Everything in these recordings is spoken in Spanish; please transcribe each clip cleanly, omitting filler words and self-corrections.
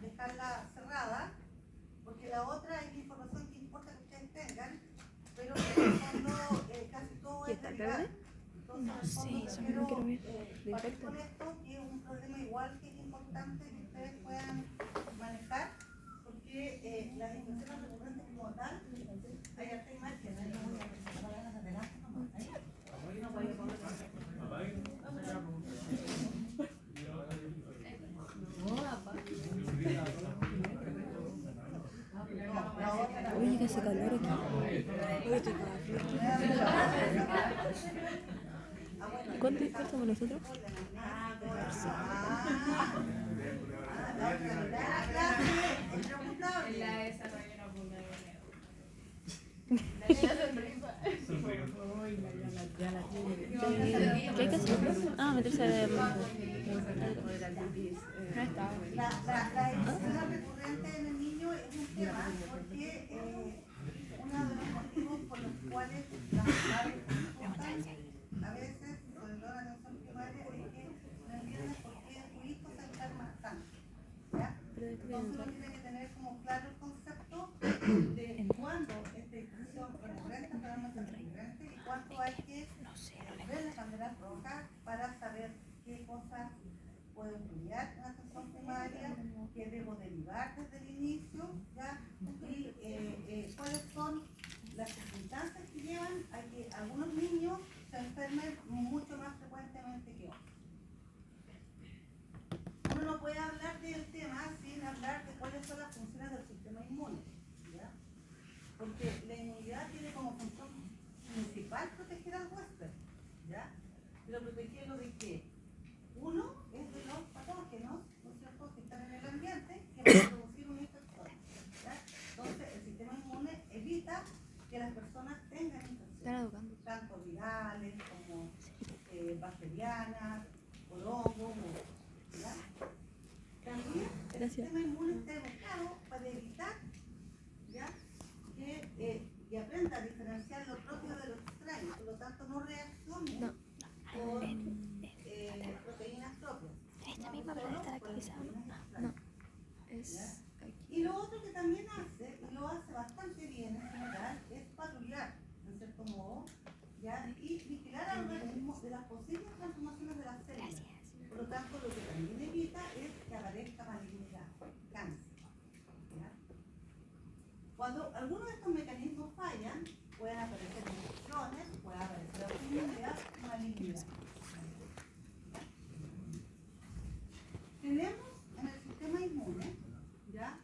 dejarla cerrada, porque la otra es la información que importa que ustedes tengan, pero en el fondo casi todo es derivado. Entonces, en el fondo prefiero partir con esto, que es un problema igual que es importante que ustedes puedan manejar, porque las infecciones recurrentes como tal, hay harta imagen, ahí no voy a presentar las adelante, no voy a poner. Oye, que hace calor aquí. Oye, estoy ¿Cuánto somos nosotros? ¿Qué hay que hacer? Ah, meterse La recurrente en el niño es un tema porque uno de los motivos por los cuales las madres a veces, sobre todo en la atención primaria, es que no entienden por qué tu hijo se enferma tanto. ¿Ya? Entonces uno tiene que tener como claro el concepto de cuándo esta infección es recurrente, realmente recurrente, y cuánto hay que ver las banderas rojas para saber qué cosas puedo estudiar en la atención primaria, qué debo derivar desde el inicio, ¿ya? Y cuáles son las circunstancias que llevan a que algunos niños se enfermen mucho más frecuentemente que otros. Uno no puede hablar del tema sin hablar de cuáles son las funciones del sistema inmune, ¿ya? Porque la inmunidad tiene como función principal proteger al huésped, ¿ya? Pero protegerlo de qué? Uno es de los patógenos, ¿no es cierto?, que están en el ambiente, que van a producir una infección, ¿ya? Entonces, el sistema inmune evita que las personas tengan infecciones, tanto virales como bacterianas, por hongos, ¿ya? También el sistema inmune está educado para evitar, ¿ya?, que aprenda a diferenciar lo propio de lo extraño, por lo tanto no reaccione con proteínas propias. Esta misma para estar actualizada. No, es aquí. Y lo otro que también hace, y lo hace bastante bien en general, es patrullar, en cierto modo, ¿ya?, y vigilar al organismo de las posibles transformaciones de las células. Por lo tanto, lo que también evita es que aparezca malignidad, cáncer, ¿ya? Cuando algunos de estos mecanismos fallan, pueden aparecer infecciones, puede aparecer autoinmunidad, malignidad. Tenemos en el sistema inmune, ¿ya?,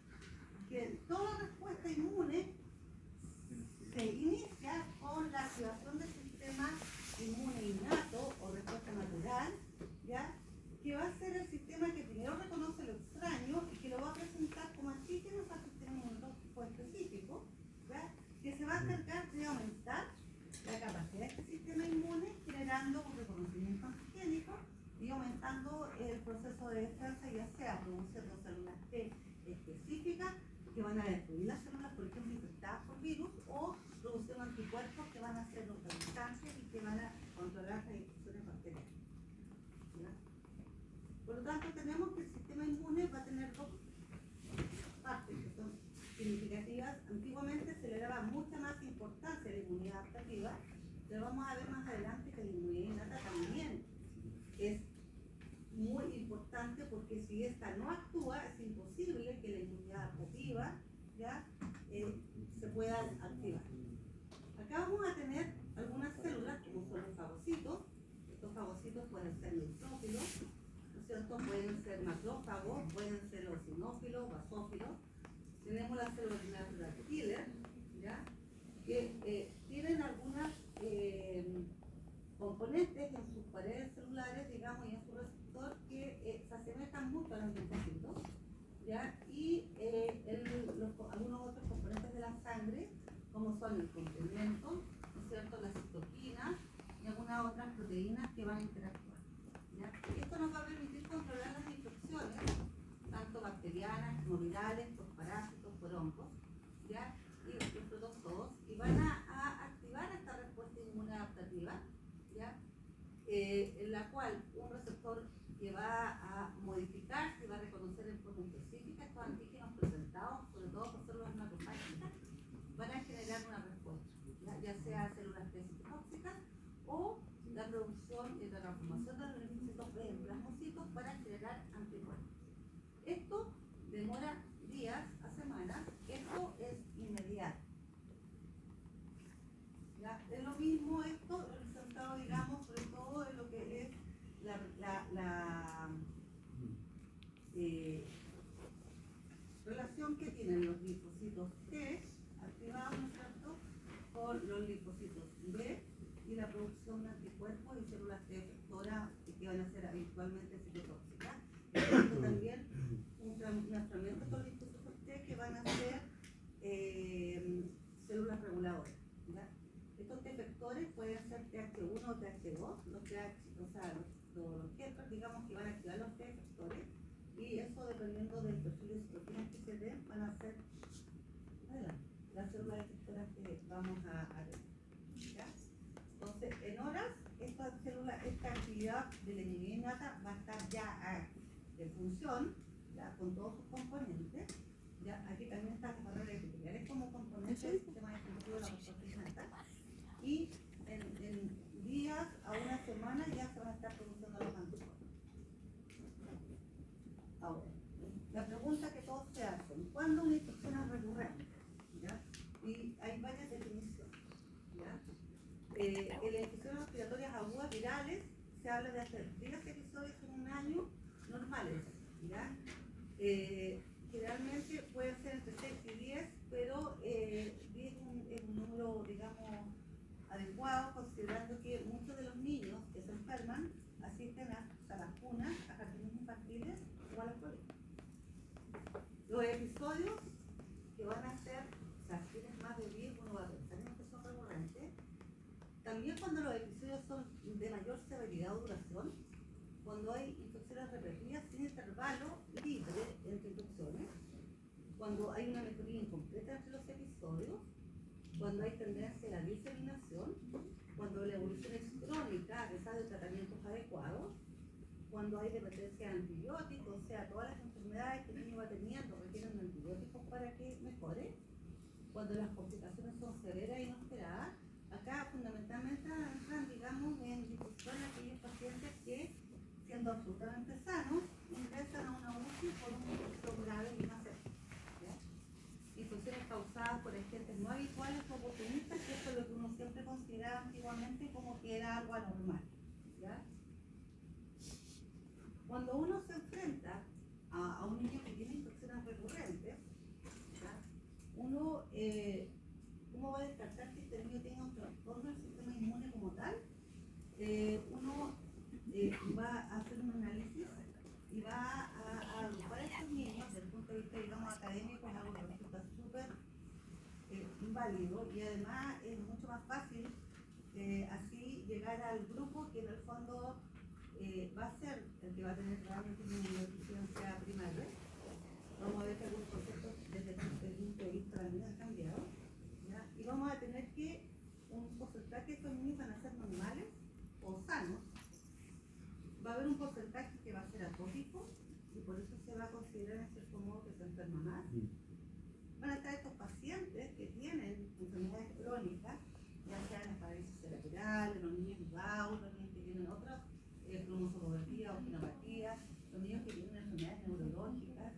que toda respuesta inmune se inicia con la activación del sistema inmune innato o respuesta natural, ¿ya?, que va a ser el sistema que primero reconoce lo extraño y que lo va a presentar como antígenos al sistema inmunológico específico, ¿ya?, que se va a encargar de aumentar la capacidad de este sistema inmune generando un reconocimiento antigénico y aumentando el proceso de defensa, ya sea produciendo células T específicas que van a destruir las células, por ejemplo, infectadas por virus, o produciendo anticuerpos que van a ser neutralizantes y que van a controlar las infecciones bacterianas, ¿ya? Por lo tanto, tenemos que el sistema inmune va a tener dos partes que son significativas. Antiguamente se le daba mucha más importancia a la inmunidad adaptativa, pero vamos a ver más adelante que la inmunidad innata también es muy importante, porque si esta no actúa, es imposible que la inmunidad adaptativa, ¿ya?, se pueda activar. Acá vamos a tener algunas células, como son los fagocitos. Estos fagocitos pueden ser neutrófilos, ¿no es cierto?, pueden ser macrófagos, pueden ser eosinófilos, basófilos. Tenemos las células natural killer, ¿ya?, que tienen algunas componentes en sus paredes celulares, digamos, y en su receptor que se asemejan mucho a los linfocitos, ¿ya?, y algunos otros componentes de la sangre, como son el complemento, ¿no es cierto?, las citoquinas y algunas otras proteínas que van a interactuar, ¿ya? Esto nos va a permitir controlar las infecciones, tanto bacterianas como virales, por parásitos, por hongos, ¿ya?, y los protozoos, y van a activar esta respuesta inmune adaptativa, ¿ya?, en la cual un receptor que va a modificarse y va a reconocer en forma específica estos estos antígenos presentados, sobre todo por células macrofágicas, van a generar una respuesta, ya sea células T citotóxicas o la producción y la transformación de los linfocitos B en plasmocitos para generar anticuerpos. Esto demora días a semanas, esto es inmediato. ¿Ya? Es lo mismo esto representado, digamos, sobre todo en lo que es relación que tienen los linfocitos T activados, ¿no es cierto?, con los linfocitos B y la producción de anticuerpos y células T efectoras que van a ser habitualmente citotóxicas. Y también un tratamiento con linfocitos T que van a ser células reguladoras. ¿Ya? Estos T efectores pueden ser TH1 o TH2, los helpers, digamos, que van a activar los T efectores, y eso dependiendo del perfil de citoquinas que se den, van a ser las células efectoras que vamos a ver. ¿Ya? Entonces, en horas, esta actividad de la inmunidad innata va a estar ya en función, ya, con todos sus componentes. ¿Ya? Aquí también están las barreras epiteliales como componentes del sistema defensivo de la respuesta innata. Y en días a una semana ya se van a estar produciendo los anticuerpos. Ahora, la pregunta que todos se hacen: ¿cuándo una infección es recurrente? ¿Ya? Y hay varias definiciones. ¿Ya? En las infecciones respiratorias agudas virales se habla de hacer 10 episodios en un año normales. ¿Ya? Generalmente puede ser entre 6 y 10, pero 10 es un número, digamos, adecuado, considerando que muchos de los niños que se enferman asisten a las cunas, a jardines infantiles o a los colegios. Los episodios que van a ser, o sea, si tienes más de 10, uno va a pensar en que son recurrentes. También cuando los episodios son de mayor severidad o duración, cuando hay infecciones repetidas sin intervalo libre entre infecciones, cuando hay una mejoría incompleta entre los episodios, cuando hay tendencia a la diseminación, cuando la evolución es crónica a pesar de tratamientos adecuados, cuando hay dependencia de antibióticos, o sea, todas las enfermedades que el niño va teniendo requieren antibióticos para que mejore, cuando las complicaciones son severas e inesperadas. Acá fundamentalmente entran, digamos, en discusión aquellos pacientes que, siendo absolutamente sanos, ingresan a una UCI por una infección grave y una sepsis. Infecciones causadas por agentes no habituales o oportunistas, que esto es lo que uno siempre consideraba antiguamente como que era algo anormal. ¿Ya? Cuando uno se enfrenta a un niño que tiene infecciones recurrentes, ¿ya?, uno va a descartar que este niño tenga un trastorno del sistema inmune como tal. Uno va a hacer un análisis y va a agrupar a estos niños desde el punto de vista, digamos, académico, es algo que resulta súper inválido, y además es mucho más fácil así llegar al grupo que en el fondo va a ser el que va a tener realmente una inmunodeficiencia primaria. Vamos a ver que algunos conceptos desde el punto de vista también han cambiado, ¿ya? Y vamos a tener que un porcentaje de estos niños van a ser normales o sanos. Va a haber un porcentaje que va a ser atópico y por eso se va a considerar en cierto modo que se enferma más. Van a estar estos pacientes que tienen enfermedades crónicas, ya sean las parálisis cerebrales, los niños Down, los niños que tienen otras cromosomopatía o genopatía, los niños que tienen enfermedades neurológicas,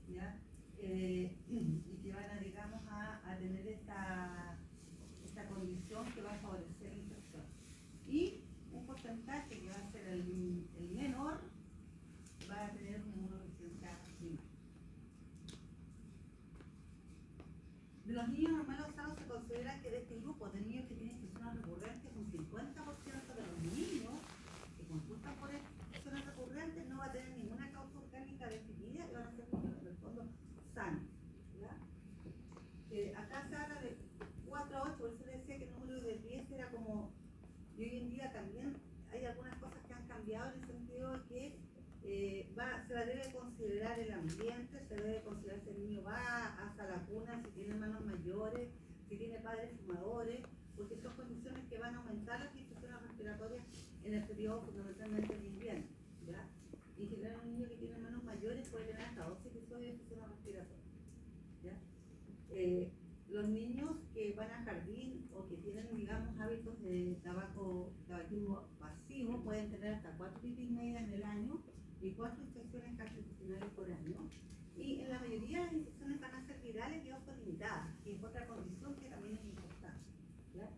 ¿ya? Y que van a, digamos, a tener esta condición que va a favorecer la infección. Y un porcentaje que va a ser el menor va a tener una inmunodeficiencia primaria. De los niños normales o sanos se considera que de este grupo de niños que tienen infecciones recurrentes, un 50% de los niños que consultan por infecciones recurrentes no va a tener ninguna causa orgánica definida y van a ser niños en el fondo sanos. ¿Ya? Acá se habla de 4 a 8, por eso le decía que el número de 10 era como, y hoy en día también hay algunas cosas que han cambiado en el sentido de que se la debe considerar el ambiente, se debe considerar si el niño va hasta la cuna, si tiene hermanos mayores, si tiene padres fumadores, porque son condiciones que van a aumentar las infecciones respiratorias en el periodo fundamentalmente de invierno. ¿Ya? Y en general un niño que tiene hermanos mayores puede tener hasta 12 episodios de infecciones respiratorias los niños que van a jardín o que tienen, digamos, hábitos de tabaquismo pasivo pueden tener hasta 4 pipis medias en el año y 4 infecciones gastrointestinales por año. Y en la mayoría de las infecciones van a ser virales y autolimitadas, que es otra condición que también es importante. ¿Ya?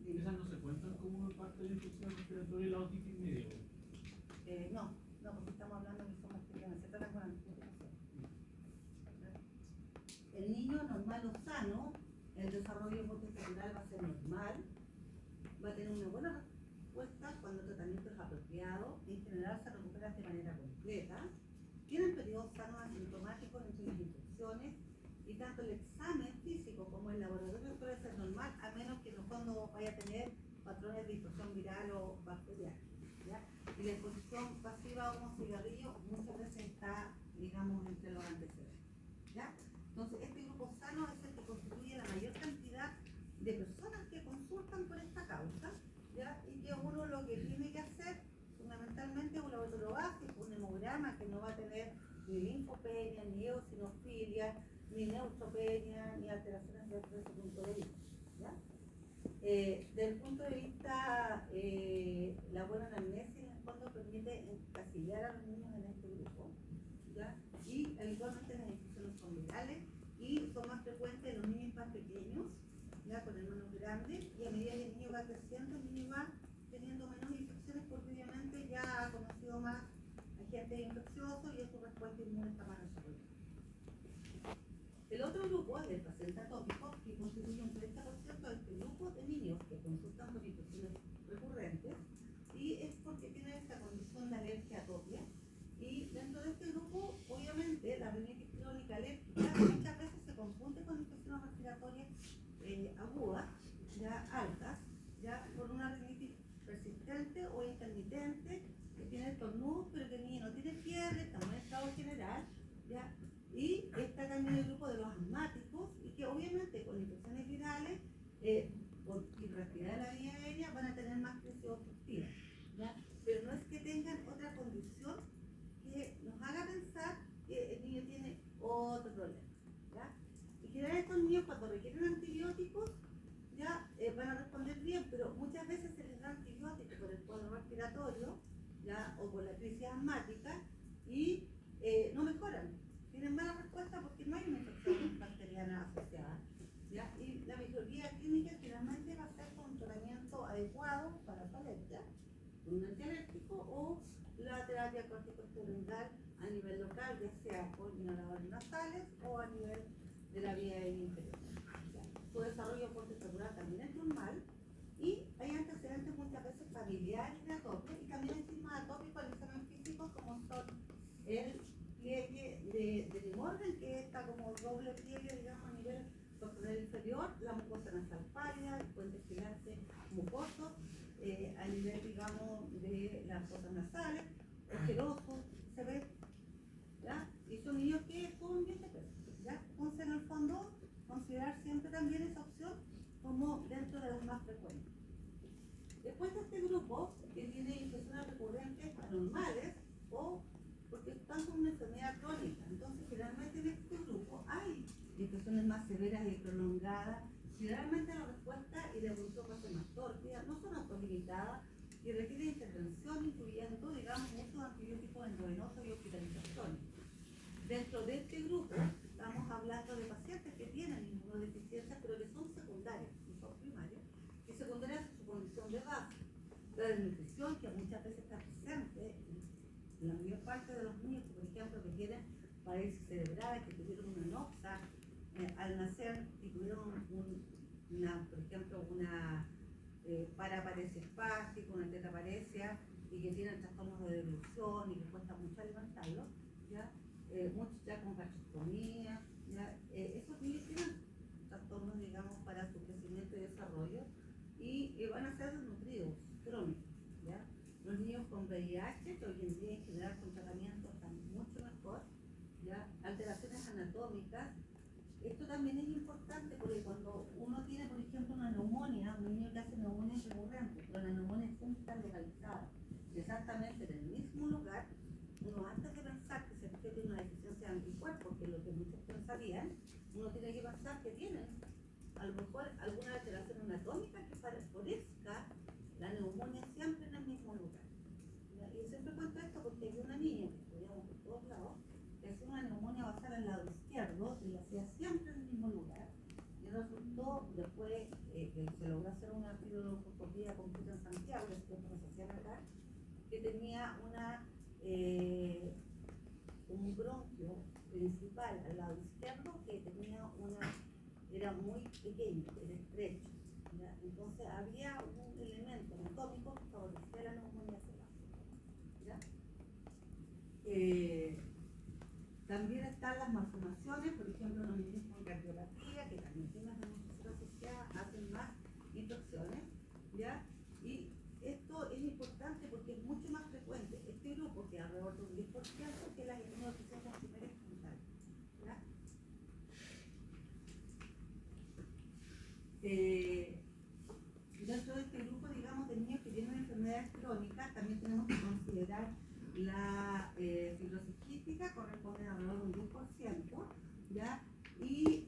¿Esas no se cuentan como parte de la infección respiratoria y la otitis media? No, porque estamos hablando de que son bacterianas, se tratan con antibióticos. El niño normal o sano, el desarrollo cerebral va a ser normal, va a tener una buena respuesta cuando el tratamiento es apropiado, en general se recupera de manera completa, tienen periodos sanos asintomáticos entre las infecciones y tanto el examen físico como el laboratorio puede ser normal, a menos que en el fondo vaya a tener patrones de infección viral o bacteriana. ¿Ya? Y la exposición pasiva a un cigarrillo muchas veces está, digamos, entre los antecedentes. ¿Ya? Entonces, este grupo sano es el que constituye la mayor cantidad de personas que consultan por esta causa, ¿ya? Y que uno lo que tiene que hacer fundamentalmente es un laboratorio básico, un hemograma que no va a tener ni linfopenia, ni eosinofilia, ni neutropenia, ni alteraciones desde ese punto de vista. ¿Ya? Desde el punto de vista, la buena anamnesis en el fondo permite encasillar a los niños en este grupo, ¿ya? Y habitualmente las infecciones son virales y son más frecuentes en los niños más pequeños, ¿ya? Con hermanos grandes, y a medida que el niño va creciendo, el niño va teniendo menos infecciones porque obviamente ya ha conocido más agentes infecciosos y su respuesta inmune está más desarrollada. El otro grupo es el paciente atópico, que constituye un 30% de este grupo de niños que consultan por infecciones recurrentes, y es porque tienen esta condición de alergia atopia. Y dentro de este grupo, obviamente, la rinitis crónica alérgica muchas veces se confunde con infecciones respiratorias agudas, ya altas, ya por una rinitis persistente o intermitente, que tiene estornudos, pero que el niño no tiene fiebre, está en un estado general, ya. Y está también el grupo de los asmáticos, y que obviamente con infecciones virales y respirar de la vía aérea van a tener más crisis obstructivas, ¿ya? Pero no es que tengan otra condición que nos haga pensar que el niño tiene otro problema, ¿ya? En general estos niños cuando requieren antibióticos ya van a responder bien, pero muchas veces se les da antibióticos por el cuadro respiratorio, ¿ya? O por la crisis asmática y no mejoran. Tienen mala respuesta porque no hay una infección bacteriana asociada, ¿ya? Y la microguía clínica finalmente va a ser con un tratamiento adecuado para su alergia, un antialérgico o la terapia corticosteroidal a nivel local, ya sea por inhaladores nasales o a nivel de la vía aérea inferior. ¿Ya? Su desarrollo postcelular también es normal y hay antecedentes muchas veces familiares de atopia y también hay signos atópicos al examen físico como son el pliegue de Limorden, que está como doble pliegue, digamos, a nivel posterior inferior, la mucosa nasal pálida, el puente gigante mucoso, a nivel, digamos, de las fosas nasales, ojeroso, se ve, ¿ya? Y son niños que son bien de peso, ¿ya? Entonces, en el fondo, considerar siempre también esa opción como dentro de los más frecuentes. Después de este grupo, que tiene infecciones recurrentes anormales o porque están con una enfermedad crónica. Entonces, generalmente en este grupo hay infecciones más severas y prolongadas. Generalmente la respuesta y la evolución va a ser más torpida, no son autolimitadas y requieren intervención, incluyendo, digamos, uso de antibióticos endovenosos y hospitalizaciones. Dentro de este grupo, estamos hablando de pacientes que tienen inmunodeficiencias, pero que son secundarias, no son primarias, y secundarias a su condición de base. La desnutrición, que muchas veces está presente en la mayor parte de los niños, por ejemplo, que tienen parálisis cerebral, que tuvieron una noxa al nacer y tuvieron por ejemplo, una paraparesia espástica, una tetraparesia, y que tienen trastornos de deglución y que cuesta mucho alimentarlos, ¿ya? Muchos ya con gastrectomía, ¿ya? Esos niños tienen trastornos, digamos, para su crecimiento y desarrollo y van a ser desnutridos, crónicos, ¿ya? Los niños con VIH, que hoy en día en general con tratamiento están mucho mejor, ¿ya? Alteraciones anatómicas. Esto también es importante porque cuando uno tiene, por ejemplo, una neumonía, un niño que hace neumonía recurrente, pero la neumonía siempre está localizada exactamente en el mismo lugar, uno antes de pensar que se tiene una deficiencia de anticuerpos, que es lo que muchos pensarían, uno al lado izquierdo, y lo hacía siempre en el mismo lugar. Y resultó, después que se logró hacer una filosofía completa en Santiago, después que se hacían acá, que tenía un bronquio principal al lado izquierdo que era muy pequeño, era estrecho. ¿Ya? Entonces había un elemento anatómico que favorecía la neumonía celular. También están las malformaciones, por ejemplo, los niños con cardiopatía, que también tienen una demostración asociada, hacen más infecciones, ¿ya? Y esto es importante porque es mucho más frecuente este grupo, que alrededor de un 10%, que las inmunodeficiencias primarias frontales, ¿ya? Dentro de este grupo, digamos, de niños que tienen enfermedades crónicas, también tenemos que considerar la fibrosis quística, corresponde alrededor de un 10%, ¿ya? Y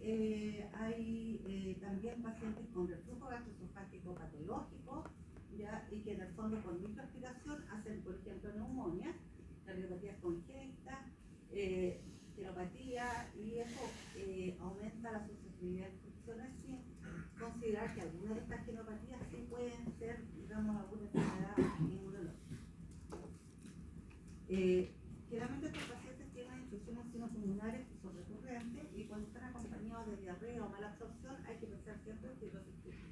hay también pacientes con reflujo gastroesofágico patológico, ¿ya? Y que en el fondo con microaspiración hacen, por ejemplo, neumonias, cardiopatías congénitas, genopatía, y eso aumenta la susceptibilidad de infecciones, sin considerar que algunas de estas genopatías sí pueden ser, digamos, alguna enfermedad inmunológica. Generalmente estos pacientes tienen infecciones sinopulmonares que son recurrentes, y cuando están acompañados de diarrea o mala absorción hay que pensar siempre en fibrosis quística.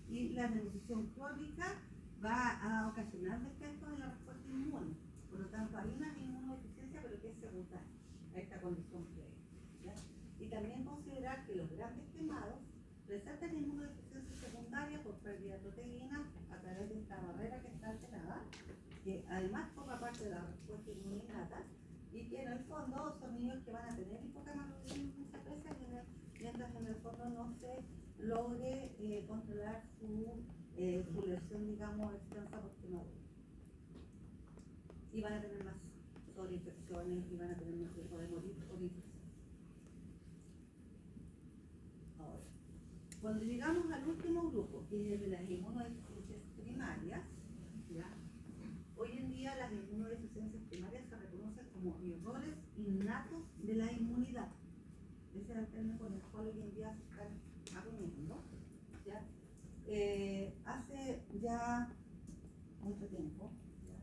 Y la desnutrición crónica va a ocasionar descensos en la respuesta inmune. Por lo tanto, hay una inmunodeficiencia, pero que es secundaria a esta condición previa, ¿ya? Y también considerar que los grandes quemados presentan inmunodeficiencia secundaria por pérdida de proteínas a través de esta barrera que está alterada, que además forma parte de la respuesta inmune innata, y que en el fondo son niños que van a tener hipocamalodina muchas veces, mientras en el fondo no se logre controlar su lesión, digamos, extensa por quemadura. Y van a tener más sobreinfecciones y van a tener más riesgo de morir por infección. Ahora, cuando llegamos al último grupo, que es el de las inmunodeficiencias primarias, ¿ya? Hoy en día las inmunodeficiencias primarias se reconocen como errores innatos de la inmunidad. Ese es el término con el cual hoy en día se están acuñando, ¿ya? Hace ya mucho tiempo, ¿ya?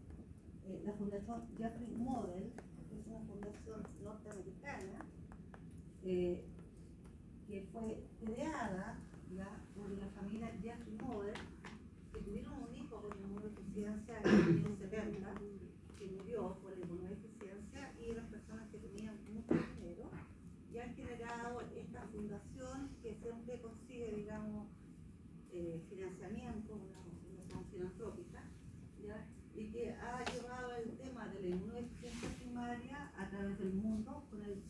La Fundación Jeffrey Model, que es una fundación norteamericana, que fue creada, ¿ya?, por la familia Jeffrey Model, que tuvieron un hijo con inmunodeficiencia en los años 70, que murió por la inmunodeficiencia, y las personas que tenían mucho dinero, y han generado esta fundación que siempre consigue, digamos, financiamiento, una fundación filantrópica, ¿ya? Y que ha llevado el tema de la inmunodeficiencia primaria a través del mundo con el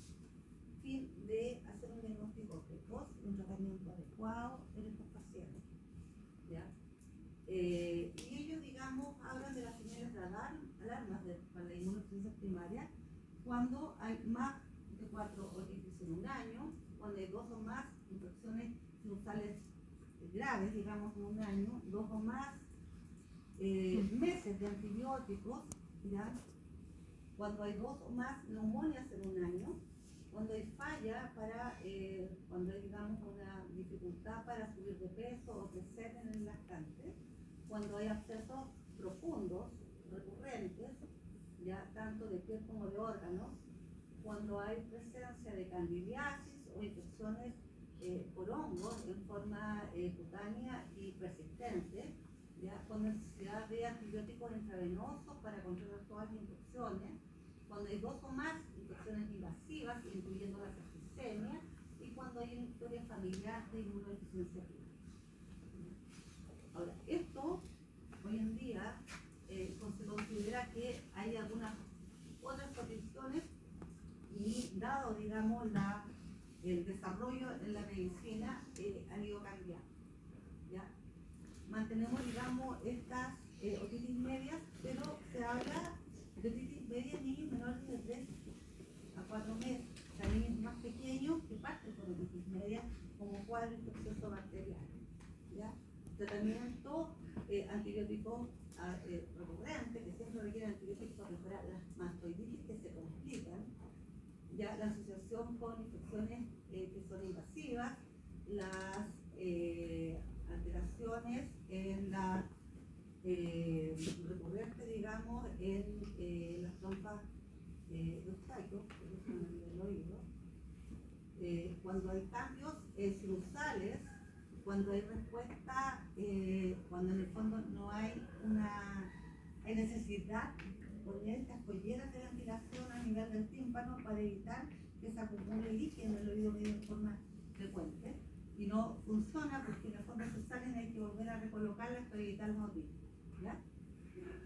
fin de hacer un diagnóstico precoz y un tratamiento adecuado en estos pacientes, ¿ya? Y ellos, digamos, hablan de las señales de alarmas para la inmunodeficiencia primaria cuando hay más de 4 otitis en un año, cuando hay 2 o más infecciones sinusales graves, digamos, en un año, 2 o más meses de antibióticos, ¿ya? Cuando hay 2 o más neumonias en un año, cuando hay falla cuando hay, digamos, una dificultad para subir de peso o crecer en el lactante, cuando hay abscesos profundos, recurrentes, ya tanto de piel como de órganos, cuando hay presencia de candidiasis o infecciones por hongos en forma cutánea y persistente, ya con necesidad de antibióticos intravenosos para controlar todas las infecciones, cuando hay 2 o más infecciones invasivas, incluyendo la septicemia, y cuando hay una historia familiar de inmunodeficiencia primaria. Ahora, esto hoy en día se considera que hay algunas otras condiciones, y dado, digamos, el desarrollo en la medicina han ido cambiando, ¿ya? Mantenemos, digamos, estas otitis medias, pero se habla de otitis medias en niños menores de 3 a 4 meses, o sea, niños más pequeños que parten con otitis media como cuadro infeccioso bacteriano, ¿ya? Tratamiento antibiótico recurrente, que siempre requiere antibióticos para mejorar las mastoiditis que se complican, son con infecciones que son invasivas, las alteraciones en la recurrente, digamos, en las trompas de obstáculos, que es el oído, cuando hay cambios sinusales, cuando hay respuesta, cuando en el fondo no hay hay necesidad de poner estas colleras de ventilación a nivel del tímpano para evitar que se acumule líquido en el oído medio de forma frecuente, y no funciona porque en el fondo se salen y hay que volver a recolocarlas para evitar la otitis, ¿ya?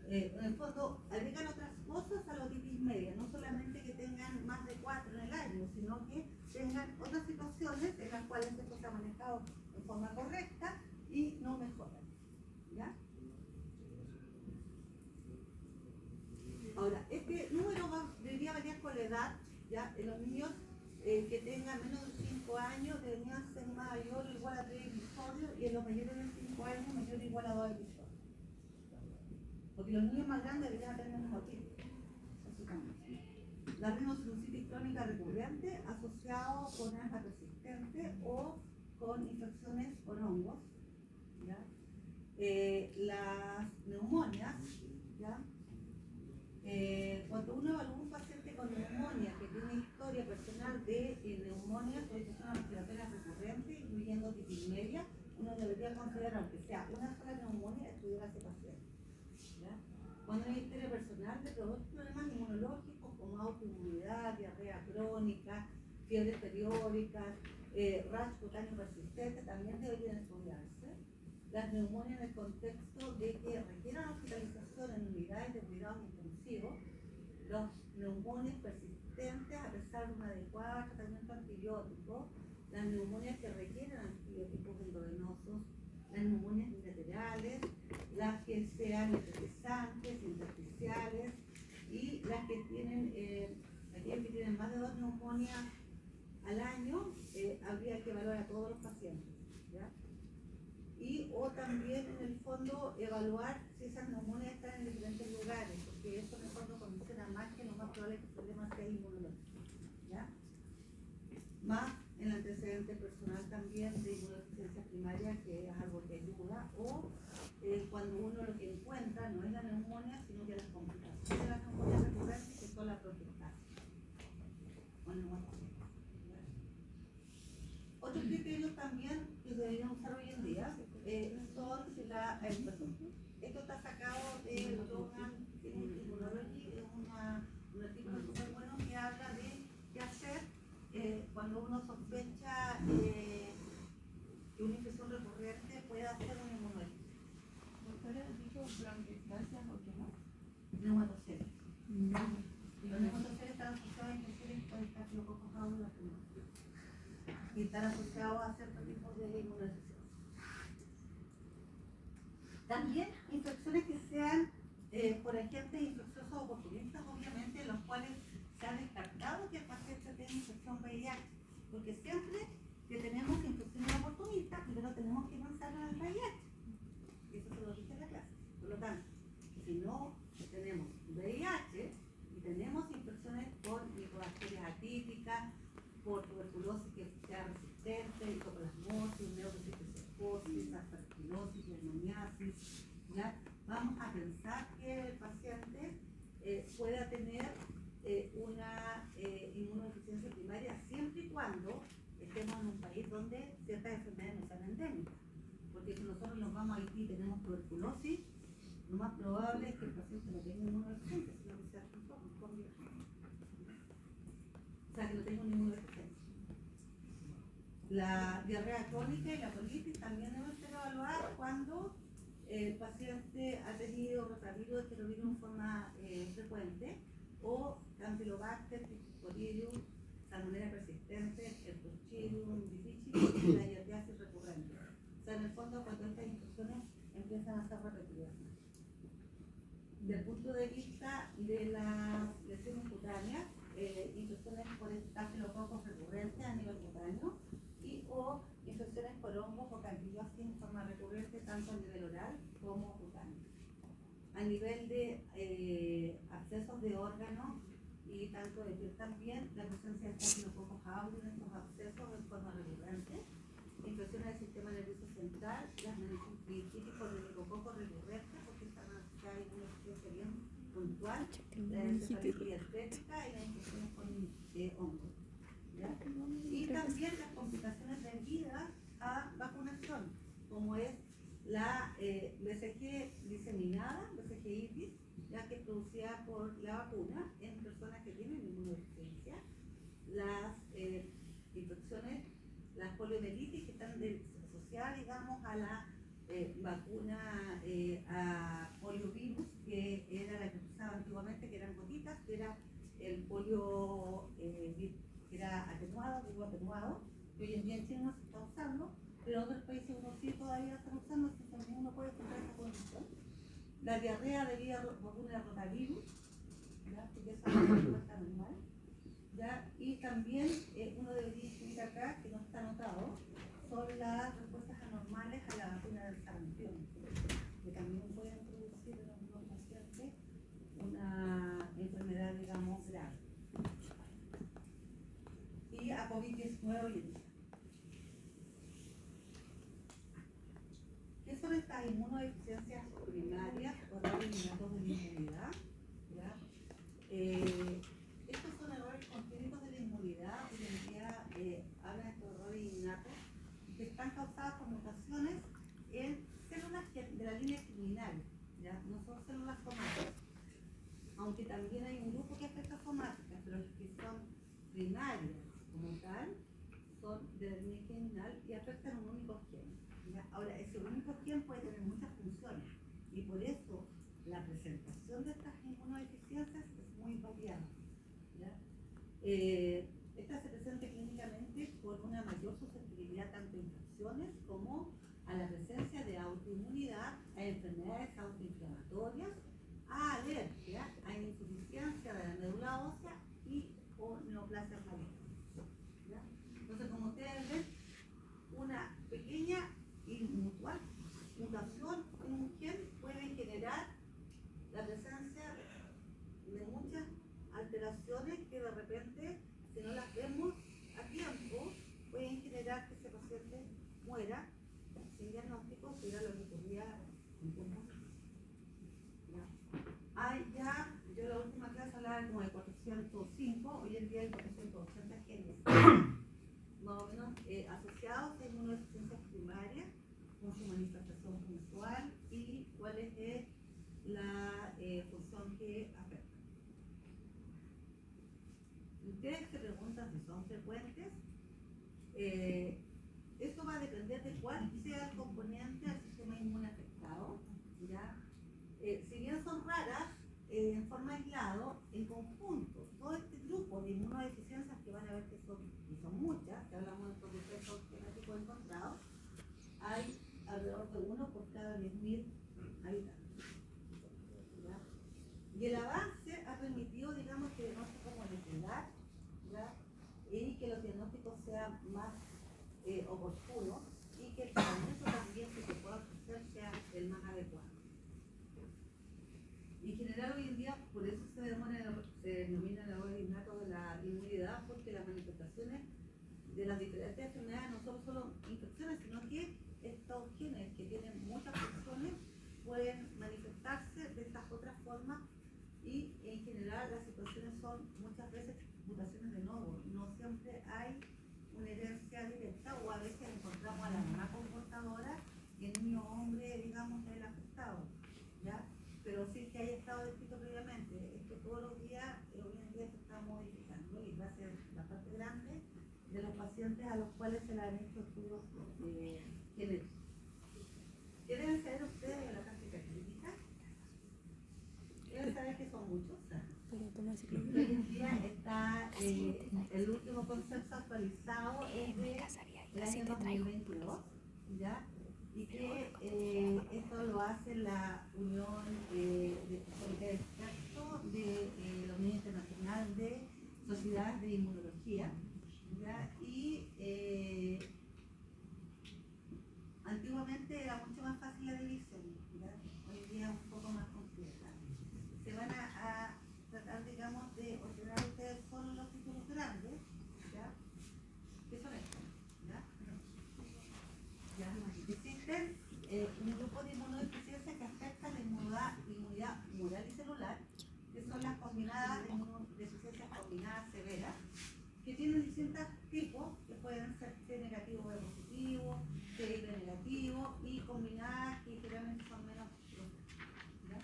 En el fondo agregan otras cosas a la otitis media, no solamente que tengan más de 4 en el año, sino que tengan otras situaciones en las cuales esto se ha manejado de forma correcta y no mejoran, ¿ya? Ahora, este número debería variar con la edad, ¿ya? En los niños que tengan menos de 5 años deberían ser mayor o igual a 3 episodios, y en los mayores de 5 años mayor o igual a 2 episodios. Porque los niños más grandes deberían tener menos otitis. La rinosinusitis crónica recurrente asociado con asma persistente o con infecciones por hongos, ¿ya? Las neumonias, ¿ya? Cuando uno evalúa un paciente con neumonía que tiene historia personal de neumonía o infección respiratoria recurrente, incluyendo otitis media, uno debería considerar, aunque sea una sola neumonía, estudiar a ese paciente, ¿ya? Cuando hay historia personal de problemas inmunológicos como autoinmunidad, diarrea crónica, fiebres periódicas, rash cutáneo persistente, también deberían estudiarse. Las neumonias en el contexto de que requieran hospitalización en unidades de cuidados intensivos, los neumonias persistentes a pesar de un adecuado tratamiento antibiótico, las neumonias que requieren antibióticos endovenosos, las neumonias bilaterales, las que sean intercesantes, intersticiales, y las que tienen, aquellas que tienen más de 2 neumonias al año, habría que evaluar a todos los pacientes, ¿ya? Y o también en el fondo evaluar si esas neumonias están en diferentes lugares, porque eso en el fondo condiciona más, que lo más probable es que el problema sea inmunológico, ¿ya? Más el antecedente personal también de inmunodeficiencia primaria, que es algo que ayuda, o cuando uno lo que encuentra no es la neumonía, sino que las complicaciones de la neumonía recurrente, que son la bronquiectasis. Otros criterios también que se deberían usar hoy en día son esto está sacado de Journal Immunology, es un artículo súper bueno que habla de qué hacer cuando uno sospecha que una infección recurrente puede hacer un inmunodeficiencia. Doctora, dijo bronquiectasis o qué más? Neumatoceles. Los neumatoceles están asociados a infecciones por estafilococos aureus y están asociados a ciertos tipos de inmunodeficiencia. También infecciones que sean por agentes infecciosos oportunistas, obviamente, en los cuales se ha descartado que el paciente tenga infección VIH, porque siempre que tenemos infecciones oportunistas, primero tenemos que pensar en el VIH. Eso se lo dije en la clase. Por lo tanto, si no tenemos VIH y tenemos infecciones por micobacterias atípicas, por tuberculosis que sea resistente, histoplasmosis, neurocisticercosis, aspergilosis, pneumoniasis, ¿ya? Vamos a pensar que el paciente pueda tener una inmunodeficiencia primaria siempre y cuando estemos en un país donde ciertas enfermedades no sean endémicas. Porque si nosotros nos vamos a Haití y tenemos tuberculosis, lo más probable es que el paciente no tenga inmunodeficiencia, sino que sea con virus. O sea, que no tenga una inmunodeficiencia. La diarrea crónica y la colitis también deben ser evaluadas cuando el paciente ha tenido rotavirus, enterovirus en forma frecuente, o Campylobacter, Picoridium, Salmonella persistente, el Clostridium difficile y la giardiasis recurrente. O sea, en el fondo, cuando estas infecciones empiezan a ser repetidas. Desde el punto de vista de las lesiones cutáneas, infecciones por estafilococos recurrentes a nivel cutáneo y o infecciones por hongos o candidiasis en forma recurrente tanto a nivel oral como cutáneo. A nivel de accesos de órganos y también tanto de piel también, la presencia de estafilococos aureus en estos abscesos en forma recurrente, infecciones del sistema nervioso central, las meningitis por meningococos recurrentes, porque están hay una experiencia bien puntual, la encefalitis estética y las infecciones con hongos. ¿Ya? Y también las complicaciones debidas a vacunación, como es la BCG diseminada, BCG-itis, ya que es producida por la vacuna en personas que tienen inmunodeficiencia, las infecciones, las poliomielitis que están asociadas, digamos, a la vacuna a poliovirus, que era la que se usaba antiguamente, que eran gotitas, que era el polio que era atenuado, que hoy en día en China no se está usando, pero en otros países uno sí todavía están usando, así que también uno puede encontrar esa condición. La diarrea debido a vacuna de rotavirus, ¿ya? Porque esa es una respuesta normal. ¿Ya? Y también uno debería incluir acá, que no está anotado, son las respuestas anormales a la vacuna del sarampión, que también pueden producir en algunos pacientes una enfermedad, digamos, grave. Y a COVID-19 hoy en día. ¿Qué son estas inmunodeficiencias primarias o errores innatos de la inmunidad? ¿Ya? Estos son errores congénitos de la inmunidad. Hoy en día hablan de estos errores innatos que están causados por mutaciones en células de la línea germinal, ¿ya? No son células somáticas, aunque también hay un grupo que afecta somáticas, pero las que son primarias como tal son de la línea germinal y afectan un único gen. ¿Ya? Ahora, ese único gen puede tener muchas funciones y por eso la presentación de estas inmunodeficiencias es muy variada. ¿Ya? Esta se presenta clínicamente por una mayor susceptibilidad tanto a infecciones como a la presencia de autoinmunidad, a enfermedades autoinflamatorias, a alergia, a insuficiencia de la médula ósea y o neoplasias malignas. Entonces, como ustedes ven, una pequeña inusual mutación en un gen puede generar la presencia de muchas alteraciones que de repente, si no las vemos a tiempo, pueden generar que ese paciente muera sin diagnóstico, que era lo que ocurría en tiempos. Yo en la última clase hablaba como de 405, hoy en día hay 480 genes, más o menos asociados a inmunodeficiencias primarias, con su manifestación puntual y cuál es la función que afecta. Ustedes se preguntan si son frecuentes. Eso va a depender de cuál sea el componente del sistema inmune afectado. ¿Ya? Si bien son raras, en forma aislada, en conjunto, todo este grupo de inmunodeficiencias que van a ver que son, y son muchas, que hablamos de estos defectos genéticos encontrados, hay alrededor de 1 por cada 10.000 habitantes. ¿Ya? Y el avance ha permitido, digamos, que no sea como molecular, ¿ya? Y que los diagnósticos sean más oportunos y que el tratamiento también que se pueda ofrecer sea el más adecuado. Y en general hoy en día, por eso se denomina el error innato de la inmunidad, porque las manifestaciones de las diferentes enfermedades no solo son infecciones, sino que estos genes que tienen muchas funciones pueden manifestarse de estas otras formas y en general las situaciones son muchas veces mutaciones de nuevo, no siempre hay una herencia directa o a veces encontramos a la mamá comportadora y el niño hombre, digamos, es el afectado, ¿ya? Pero sí que haya estado descrito previamente, es que todos los días, hoy en día se está modificando y va a ser bastante grande de los pacientes a los cuales se le han hecho estudios genéticos. ¿Qué deben saber ustedes de la práctica clínica? Deben saber que son muchos. Hoy en día está el último concepto actualizado es del año 2022, ¿ya? Y que esto lo hace la Unión de Expertos de la Unión Internacional de Sociedades de Inmunología, ¿ya? Y antiguamente era mucho más fácil la división, ¿ya? Hoy en día es un poco más compleja. Se van a tratar, digamos, de ordenar ustedes combinada severa, que tienen distintos tipos, que pueden ser T negativo o B positivo, TB negativo, y combinadas que generalmente son menos ¿ya?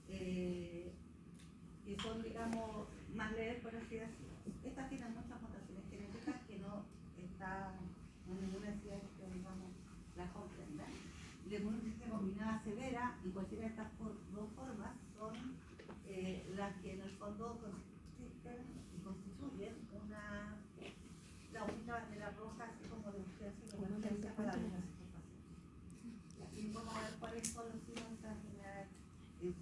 Que son, digamos, más leves, por así decirlo. Estas tienen muchas mutaciones genéticas que no está en ninguna necesidad que, digamos, las comprendan. La inmunodeficiencia combinada severa, en cualquiera de estas dos formas, son las que en el fondo consisten y constituyen la única bandera roja, así como de urgencia y emergencia para los pacientes. Y así vamos a ver cuáles son los signos de enfermedad en sí.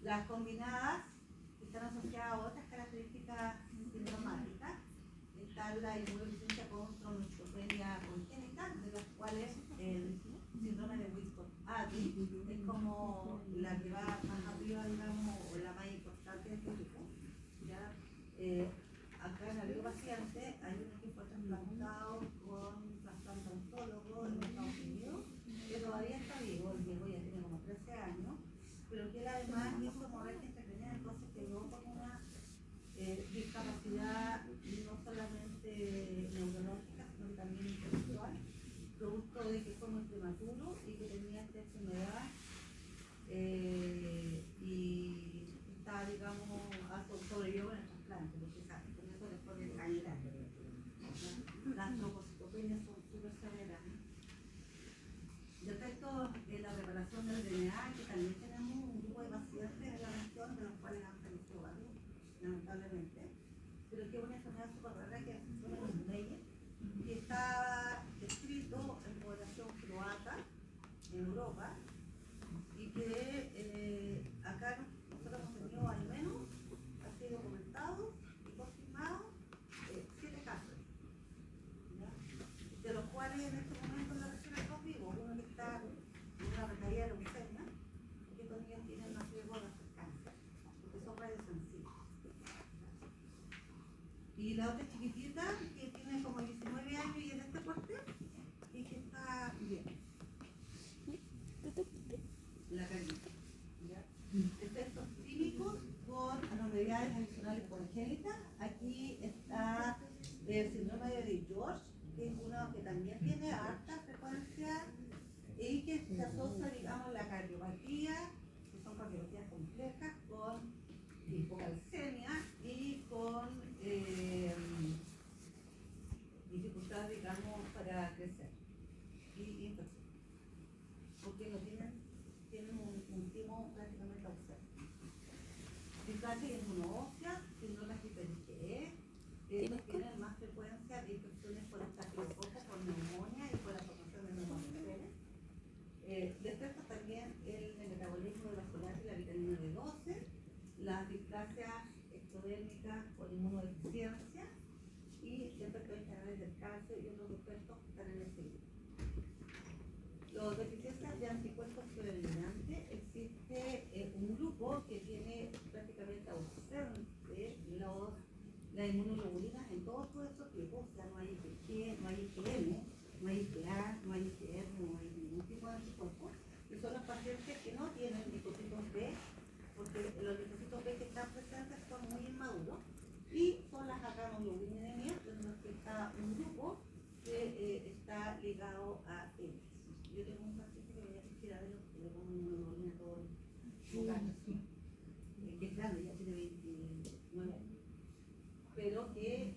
Las combinadas están asociadas a otras características sindromáticas. Está la inmunodeficiencia con trombocitopenia congénita, de las cuales el síndrome de Wiskott-Adler es como la que va más arriba, digamos, o la más importante de este grupo. ¿Ya? Acá en el paciente hay uno que fue trasplantado con trasplante ontólogo en Estados Unidos, que todavía está vivo, el viejo ya tiene como 13 años, pero que él además hizo hemorragia intracraneal, entonces quedó con una discapacidad no solamente neurológica, sino también intelectual, producto de que fue muy prematuro y que tenía esta enfermedad y está, digamos, sobrevivió en el trasplante, porque con eso le pone sanidad. Las trombocitopenias son súper severas. Respecto a la preparación del DNA, que también tenemos un grupo de pacientes en la región de los cuales han fallecido varios, lamentablemente, pero que es una enfermedad súper rara que se llama Meyer, que está descrito en población croata en Europa y que acá nosotros hemos tenido al menos, así documentado y confirmado, 7 casos, ¿ya? De los cuales en este momento en la región hay 2 vivos, uno que está en una recaída de leucemia, que estos niños tienen más riesgo de hacer cáncer, porque son radiosensibles. Y la otra chiquitita, que tiene como 19 años y en este porte, y que está bien. La carita. Efectos clínicos con anormalidades adicionales congénitas. Aquí está el síndrome de George, que es uno que también tiene alta frecuencia y que se asocia, digamos, la cardiopatía, que son cardiopatías complejas, con hipocalcemia y con dificultad, digamos, para crecer y infección, porque no tienen un timo prácticamente ausente. Displasia inmunoósea, síndrome de IgE, estos tienen más frecuencia de infecciones por estafilococo, por neumonía y por la formación de neumoníferes. Defectos también el metabolismo de la folate y la vitamina B12, las displasias ectodérmicas por inmunodeficiencia y defectos generales del cáncer y otros defectos que están en este grupo. Los deficiencias de anticuerpos predominantes, existe un grupo que tiene prácticamente ausente las inmunoglobulinas en todos estos tipos, o sea, no hay IgG, no hay IgM, no hay IgA, no hay IgR, no hay ningún tipo de anticuerpos, y son los pacientes que no tienen linfocitos B, porque los linfocitos B que están presentes son muy inmaduros, y son las gamaglobulinemias, en los que está un grupo que está ligado a ellos. Yo tengo un paciente que venía a respirar de los que le pongo inmunoglobulina todo el lugar, que es grande, ya tiene 29 años, pero que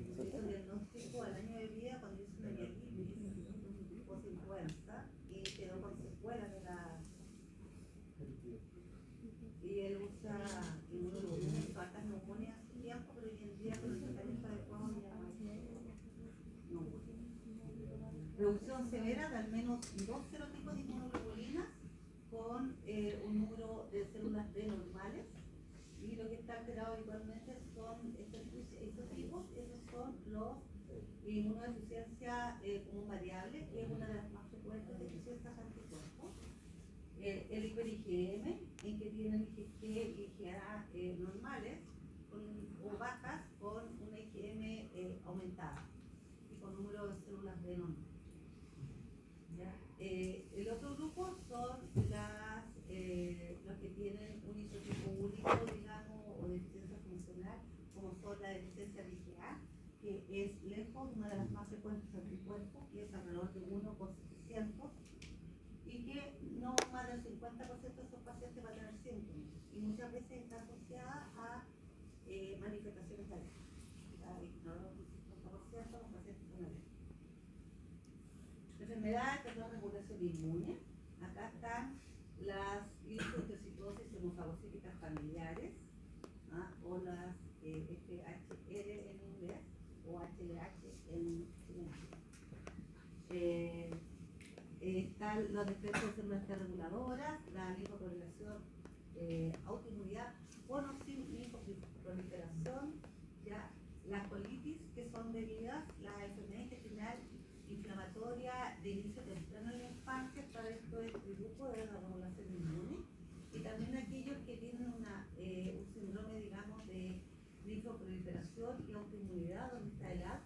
hizo el diagnóstico al año de vida cuando hizo una diabetes, tipo 50, y quedó con secuelas de la... Y él usa inmunoglobulina, hizo altas neumonías hace tiempo, pero hoy en día con el tratamiento adecuado ya no usa. Reducción severa de al menos 2 serotipos de inmunoglobulinas con un número de células B normales, y lo que está alterado habitualmente son estos tipos, esos son los inmunodeficiencia común variable, que es una de las más frecuentes deficiencias anticuerpos. El hiper-IgM, en que tienen IgG y IgA normales o bajas con una IgM aumentada y con número de células B normales. El otro grupo son los que tienen un isotipo único, digamos, o deficiencia funcional población inmune. Acá están las linfocitocitis hemofagocíticas familiares, o las FHR en inglés o HLH en chileno. Están los defectos de células T reguladoras, la linfoproliferación, autoinmunidad, con o sin linfoproliferación, ya, la colitis, que son debidas, la enfermedad intestinal inflamatoria de inicio temprano en la infancia, para esto es el grupo de la regulación inmune, y también aquellos que tienen un síndrome, digamos, de linfoproliferación y autoinmunidad, donde está el APS,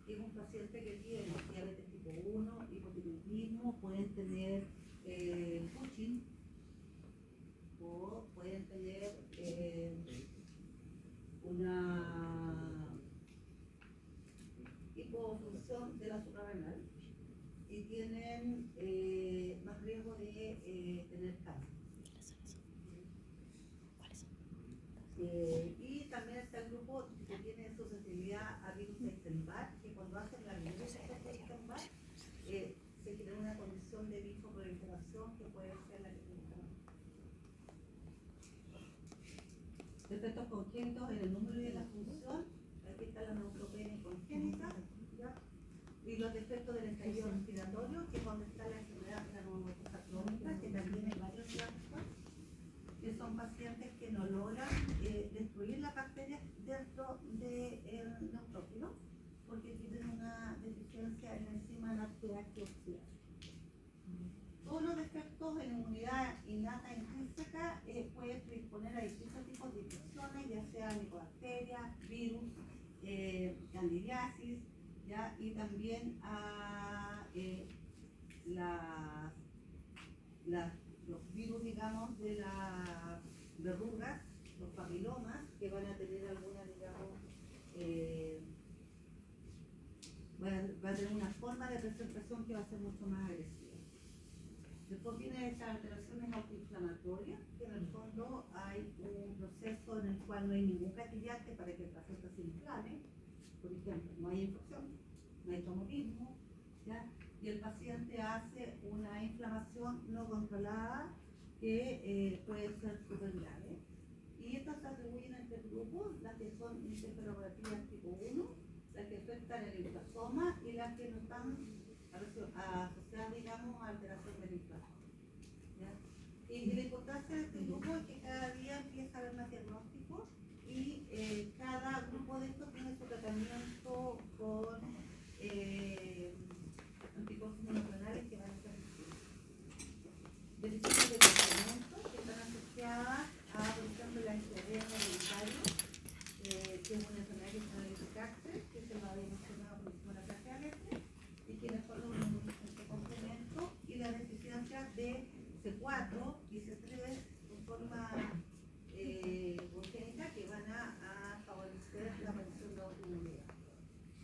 que es un paciente que tiene diabetes tipo 1, hipotiroidismo, pueden tener Cushing, o pueden tener una hipofunción de la suprarrenal y tienen más riesgo de tener cáncer. Y también está el grupo que tiene susceptibilidad a virus de Epstein-Barr, que cuando hacen la virus de Epstein-Barr se genera una condición de linfoproliferación que puede ser la que tenemos. Defectos congénitos en el número y en la función. Aquí está la neutropenia congénita, ¿ya? Y los defectos del estallido respiratorio, que es donde está la enfermedad de la neumocosa crónica, que también hay varios casos, que son pacientes que no logran destruir la bacteria dentro del neutrófilo, porque tienen una deficiencia en la enzima lactase oxidasa. Todos los defectos en inmunidad innata intrínseca pueden predisponer a distintos tipos de infecciones, ya sea micobacterias, virus, candidiasis, ¿ya? Y también a los virus, digamos, de las verrugas, los papilomas, que van a tener alguna, digamos, va a tener una forma de presentación que va a ser mucho más agresiva. Después vienen estas alteraciones autoinflamatorias, que en el fondo hay un proceso en el cual no hay ningún gatillante para que el paciente se inflame. Por ejemplo, no hay infección, no hay traumatismo, ¿ya? Y el paciente hace una inflamación no controlada que puede ser súper grave. Y estas se atribuyen a este grupo, las que son interferopatías tipo 1, las que afectan el linfosoma y las que no están asociadas, digamos, a alteración del linfosoma. Y la importancia de este grupo es que cada día empieza a haber más diagnósticos y cada grupo de estos tiene su tratamiento con anticuerpos monoclonales que van a ser distintos. Deficiencias de medicamentos que están asociadas a, por ejemplo, la esclerosis hereditaria, que es una enfermedad que se llama Leptospira, que se lo había mencionado por encima de la caja de leche, y que mejor lo este complemento, y las deficiencias de C4 y C3 en forma congénita, que van a favorecer la aparición de autoinmunidad.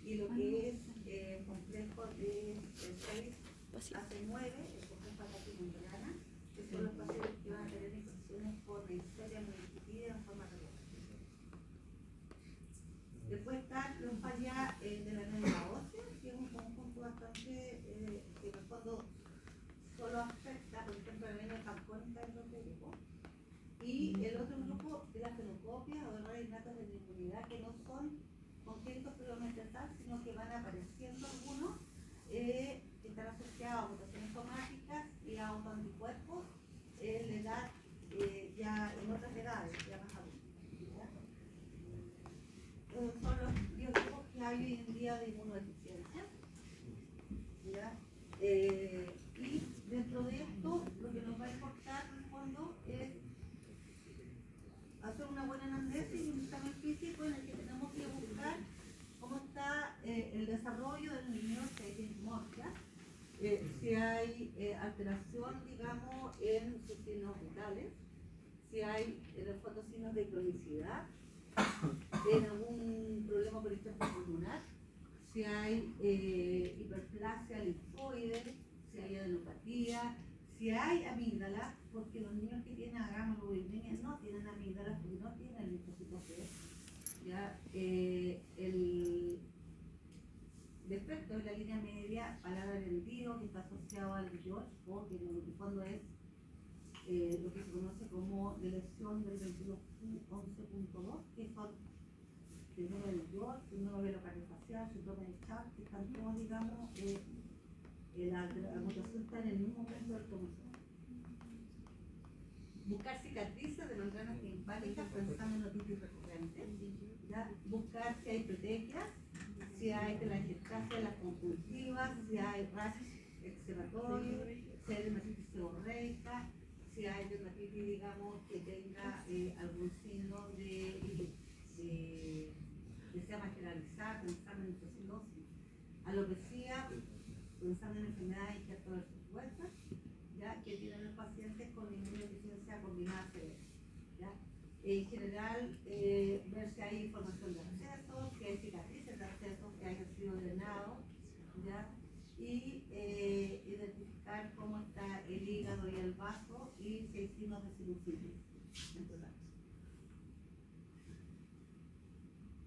Y lo que es complejo de 6 a C9, el complejo ataque-membrana, que son los pacientes que van a tener infecciones por Neisseria multiplicida en forma regular. Después están los fallas de la médula ósea, que es un conjunto bastante que en el fondo solo afecta, por ejemplo, la anemia campónica en otro grupo. Y el otro grupo de las fenocopias o errores innatos de la inmunidad, que no son congénitos propiamente, sino que van apareciendo algunos que están asociados a mutaciones somáticas y a autoanticuerpos en la edad, ya en otras edades, ya más adultas. Son los biotipos que hay hoy en día de inmunodeficiencia. Y dentro de esto, lo que nos va a importar en el fondo es hacer una buena anamnesis y un examen físico en el que tenemos que buscar cómo está el desarrollo del niño, si hay dismorfia, si hay alteración, digamos, en sus signos vitales, si hay en el fondo signos de cronicidad, en algún problema, por ejemplo, pulmonar, si hay hiperplasia linfoide, si hay adenopatía, si hay amígdala, porque los niños que tienen agammaglobulinemia no tienen amígdalas porque no tienen linfocitos B. ¿Ya? El defecto de la línea media ¿ya? Palabra vendido que está asociado al George, o que en el fondo es lo que se conoce como deleción del 22.11.2, que son síndrome de George, síndrome de localización, síndrome de Charles, que están todos, digamos, la mutación está en el mismo momento del cromosoma. Buscar cicatrices de membranas linfáticas pensando en otitis recurrente, ¿ya? Buscar si hay petequias, si hay telangiectasia de las conjuntivas, si hay rash exudatorio, si hay dermatitis seborreica, si hay dermatitis, digamos, que tenga algún signo de sea generalizada, pensando en icosilosis, alopecia, pensando en enfermedades ingestivo-versus ya que tienen los pacientes con inmunodeficiencia combinada severa. ¿Ya? En general, ver si hay información de acceso, si hay cicatrices de acceso que hayan sido drenados, ¿ya? Y identificar cómo está el hígado y el vaso y si hay signos de sinusitis.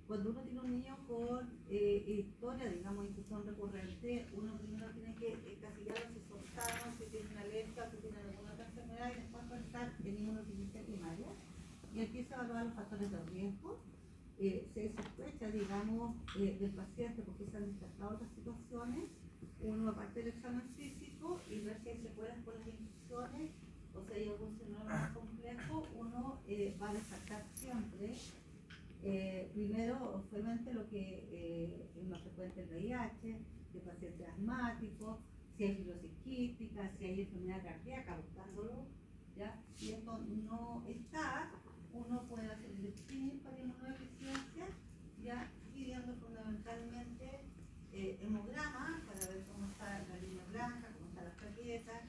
Cuando uno tiene un niño con historia, digamos, infusión recurrente, uno primero tiene que encasillar si son sanos, si tienen una alergia, si tienen alguna otra enfermedad, y después pensar en inmunodeficiencia primaria. Y aquí se evalúan los factores de riesgo. Se sospecha, digamos, del paciente porque se han descartado otras situaciones. Uno, aparte del examen físico, y ver si hay secuelas por las infecciones, o si hay algún síndrome más complejo, uno va a descartar siempre. Primero, obviamente, lo que es más frecuente el VIH, de pacientes asmáticos, si hay fibrosis quística, si hay enfermedad cardíaca, buscándolo, ¿ya? Si esto no está, uno puede hacer el screening para inmunodeficiencia, ¿ya? Y viendo fundamentalmente hemograma para ver cómo está la línea blanca, cómo están las plaquetas,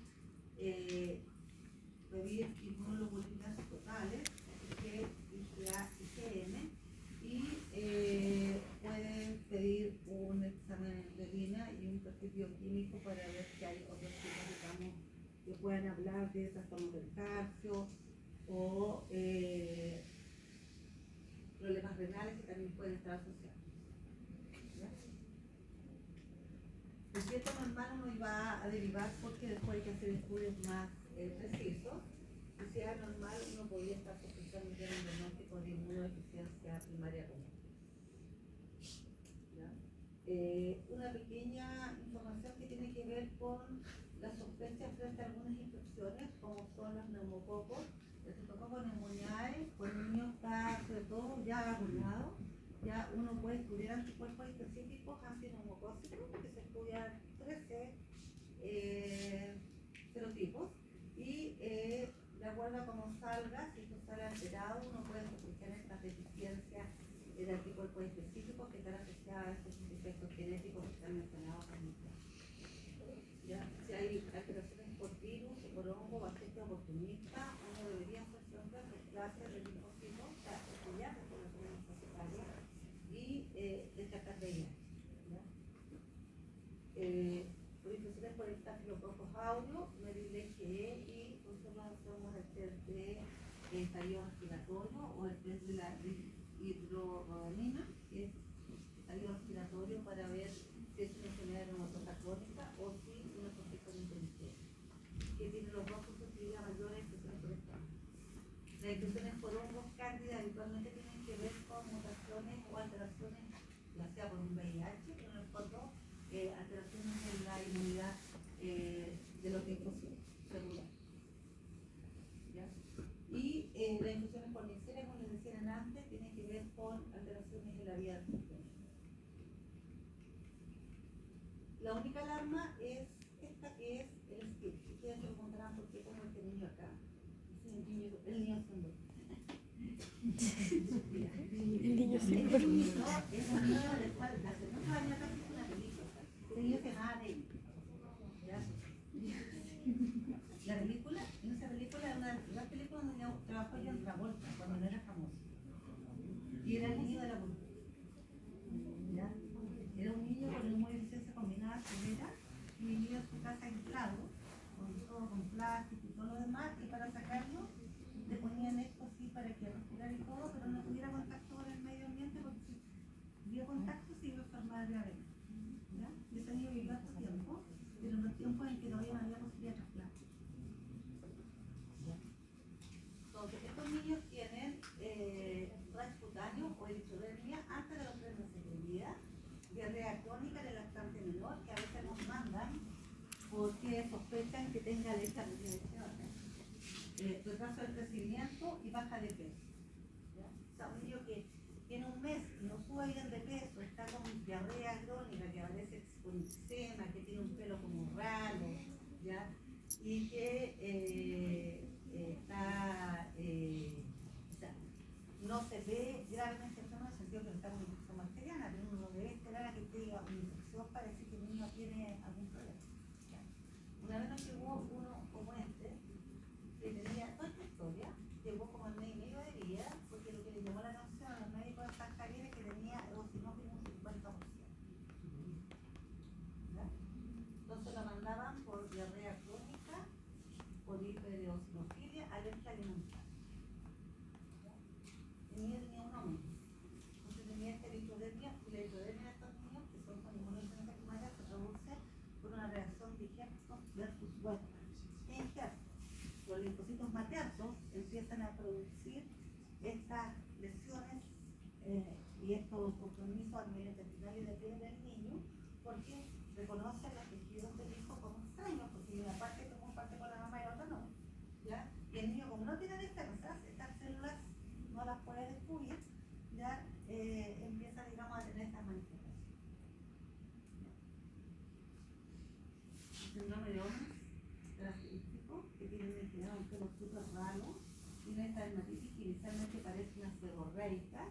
pedir inmunoglobulinas totales, que IgA, IgM, y pueden pedir un examen de orina y un perfil bioquímico para ver si hay otros tipos, digamos, que puedan hablar de trastornos del calcio o problemas renales que también pueden estar asociados. El dieta normal uno iba a derivar porque después hay que hacer estudios más precisos. Si es anormal, uno podría estar sospechando de un diagnóstico de inmunodeficiencia primaria común. Una pequeña información que tiene que ver con las sospechas frente a algunas infecciones, como son los neumococos. El Streptococcus pneumoniae, cuando el niño está, sobre todo, ya vacunado, ya uno puede estudiar anticuerpos específicos antineumocócicos, que se estudian 13 serotipos, y de acuerdo a cómo salga, si esto sale alterado, uno puede sospechar estas deficiencias de anticuerpos específicos que están asociados a estos defectos genéticos que están mencionados también. ¿Ya? Si hay alteraciones por virus, por hongo, bacteria oportunista, uno debería hacer siempre clases de linfocitos, o sea, estudiar las poblaciones linfocitarias y descartar de ellas. Por infecciones por estafilococcus aureus, medir IgE y nosotros hacemos el test de estallido respiratorio o el test de la hidroronina, que es estallido respiratorio para ver si es una enfermedad reumatosa crónica o si una infección intestinal, que tiene los dos posibilidades mayores de infecciones por esta. Las infecciones por hongos cándida habitualmente tienen que ver con mutaciones o alteraciones, ya sea por un VIH, pero en el fondo alteraciones en la inmunidad de los linfocitos celulares. Y las infecciones por Neisseria, como les decían antes, tienen que ver con alteraciones en la vía del sistema. La única alarma es esta, que es el STIP. Ustedes se preguntarán por qué pongo este niño acá. El niño símbolo. El niño símbolo. Es un niño del cual hace muchos años atrás hizo una película. Este niño se llamaba David. La película, en esa película era una de las películas donde trabajó John Travolta cuando no era famoso. Y era el niño de la cultura. Era un niño con inmunodeficiencia combinada severa y vivía en su casa aislado, con plástico y todo lo demás, y para sacarlo le ponían esto así para que respirara y todo, pero no tuviera contacto con el medio ambiente porque si dio contacto se iba a enfermar gravemente. Y ese niño vivió hasta tiempo. tiempos en que todavía no había posibilidad de trasplante. Entonces, estos niños tienen rash cutáneo o eritrodermia antes de los 3 meses de vida, diarrea crónica del lactante menor, que a veces nos mandan porque sospechan que tenga alergia a las inyecciones, retraso del crecimiento y baja de peso. ¿Ya? O sea, un niño que tiene un mes y no sube bien de peso, está con diarrea crónica, que aparece con eczema, que tiene un pelo como raro, ¿ya? Y que está, o sea, no se ve gravemente enfermo en el sentido que no está con infección bacteriana, pero uno debe esperar a que tenga una infección para decir que el niño tiene algún problema. ¿Ya? Una vez nos llegó uno como este, que tenía toda esta historia, llegó como al mes y medio de vida, porque lo que le llamó la atención a los médicos de San Javier es que tenía eosinófilo un 50%. ¿Ya? Entonces lo mandaban por diarrea crónica, por hipereosinofilia, alergia alimentaria. Tenía un aumento. Entonces tenía esta eritrodermia, y la eritrodermia de estos niños, que son con inmunodeficiencia primaria, se produce por una reacción de Hepton versus Westman. ¿Qué es Hepton? Los linfocitos maternos empiezan a producir estas lesiones y estos compromisos a nivel intestinal y de piel del niño, porque reconocen los tejidos del hijo como extraños, porque hay una parte que comparte con la mamá y la otra no. ¿Ya? Y el niño, como no tiene defensas, estas células no las puede descubrir, ya empieza, digamos, a tener estas manifestaciones. El síndrome de Omenn característico, que tiene en general un pelo súper raro, tiene esta dermatitis que inicialmente parece una seborreica,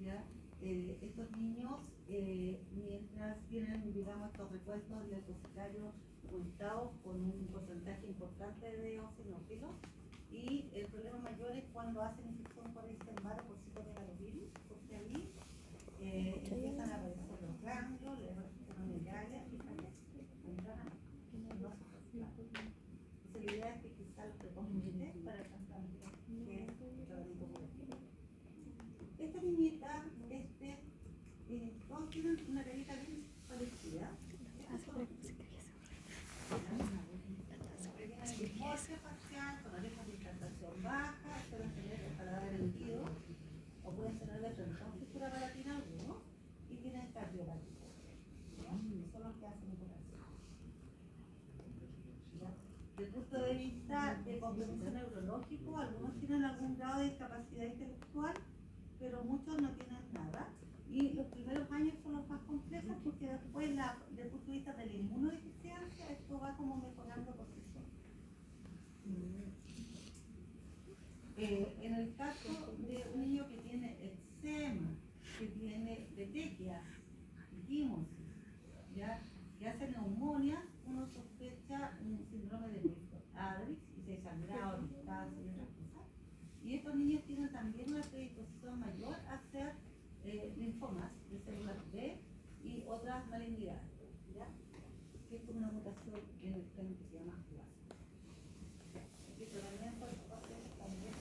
¿ya? Estos niños, mientras tienen, digamos, estos recuentos leucocitarios ocultados con un porcentaje importante de eosinófilos, y el problema mayor es cuando hacen infección por Epstein-Barr o por citomegalovirus, porque ahí empiezan a aparecer los ganglios, la hemorragia y fallece. Entonces la idea es que quizás lo preponete para el trasplante, que es el tratamiento curativo. Esta niñita, todos tienen una carita bien parecida. Dimorfia facial, con orejas de implantación baja, suelen tener el paladar erguido, o pueden tener de frente con fisura palatina algunos, y tienen cardiopatía. Son los que hacen operación. Desde el punto de vista de compromiso neurológico, algunos tienen algún grado de discapacidad intelectual, pero muchos no tienen nada. Y los primeros años son los más complejos porque después, desde el punto de vista de la inmunodeficiencia, esto va como mejorando por sí solo. En el caso de un niño que tiene eczema, que tiene petequias, quimosis, ¿ya? Que hace neumonía, uno sospecha un síndrome de Adrix y se sangrado, distancia y otras cosas. Y estos niños tienen también una predisposición mayor a hacer linfomas de células B y otras malignidades, ¿ya? Que es como una mutación en el gen que se llama JUAS. Y tratamiento de pacientes también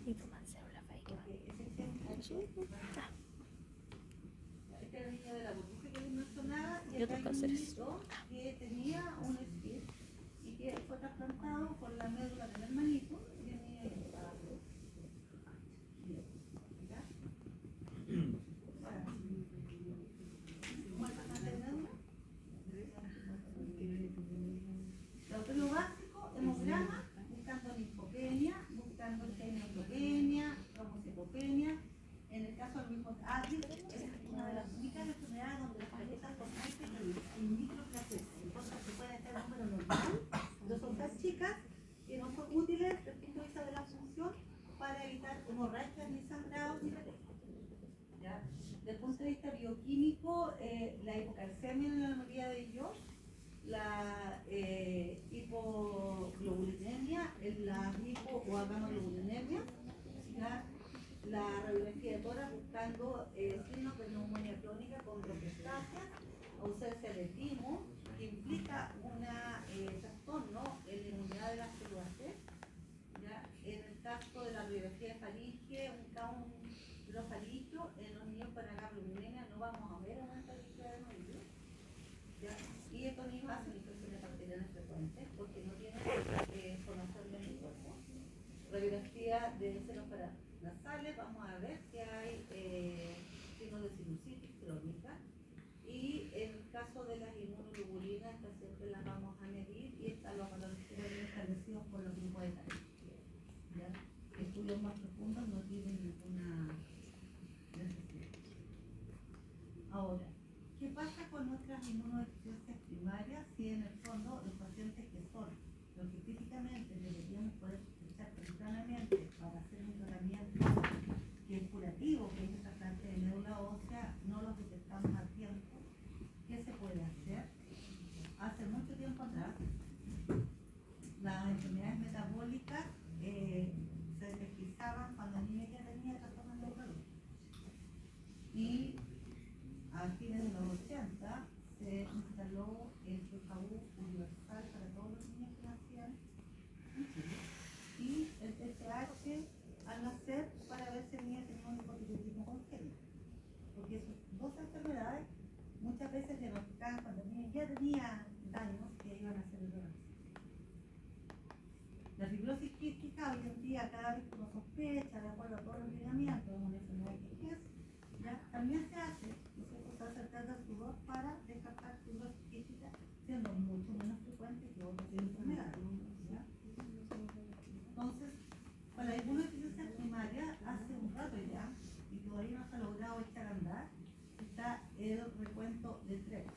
Linfoma célula fake. este era el niño de la burbuja que les mencionaba, y Y acá otros hay un cánceres. niñito que tenía un SPID y que fue trasplantado por la médula del hermanito y el niño ya estaba bien. ¿Ya? ¿Muerto más de médula? Laboratorio básico, hemograma, buscando linfopenia, buscando neutropenia, trombocitopenia. En el caso del mismo Adrix, es una de las únicas enfermedades donde las plaquetas son muy pequeñas, en microplaquetas, entonces se puede hacer número normal, pero son tan chicas que no son útiles desde el punto de vista de la función para evitar hemorragias ni sangrados ni plaquetas. ¿Ya? Desde el punto de vista bioquímico, la hipocalcemia en la mayoría de ellos, la hipoglobulinemia, la hipo o agamaglobulinemia, la radiografía de tórax buscando signos de neumonía crónica con bronquiectasia, ausencia de timo, que implica un trastorno en la inmunidad de las células T. ¿Ya? En el caso de la radiografía de faringe, un faringio, en los niños con agamaglobulinemia no vamos a ver una faringe de novillo. Y estos niños hacen infecciones bacterianas frecuentes porque no tienen formación en el cuerpo. Radiografía de senos paranasales, vamos a ver si hay signos de sinusitis crónica. Y en el caso de las inmunoglobulinas, estas siempre las vamos a medir y están los valores bien establecidos por los grupos de talla. Estudios más profundos no tienen ninguna necesidad. Ahora, ¿qué pasa con nuestras inmunodeficiencias primarias si en el fondo los pacientes que son los que típicamente deberíamos poder sospechar tempranamente para hacer un tratamiento que es curativo, que es el trasplante de médula ósea, no los detectamos a tiempo? ¿Qué se puede hacer? Hace mucho tiempo atrás, las enfermedades metabólicas se deslizaban cuando el niño ya tenía trastornos neurológicos. Y a fines de los 80 se instaló el PKU universal para todos los niños que nacían en Chile. Y el TSH al nacer para ver si el niño tenía un hipotiroidismo congénito. Porque esas dos enfermedades muchas veces diagnosticaban cuando el niño ya tenía daños que iban a ser irreversibles. La fibrosis quística hoy en día, cada vez que uno sospecha, de acuerdo a todos los lineamientos, es una enfermedad que es, ¿ya? También se hace, ¿no es cierto? Se hace el test del sudor para descartar fibrosis quística, siendo mucho menos frecuente que otras enfermedades, ¿ya? Entonces, para la inmunodeficiencia primaria, hace un rato ya, y todavía no se ha logrado echar a andar, está el recuento de TREX.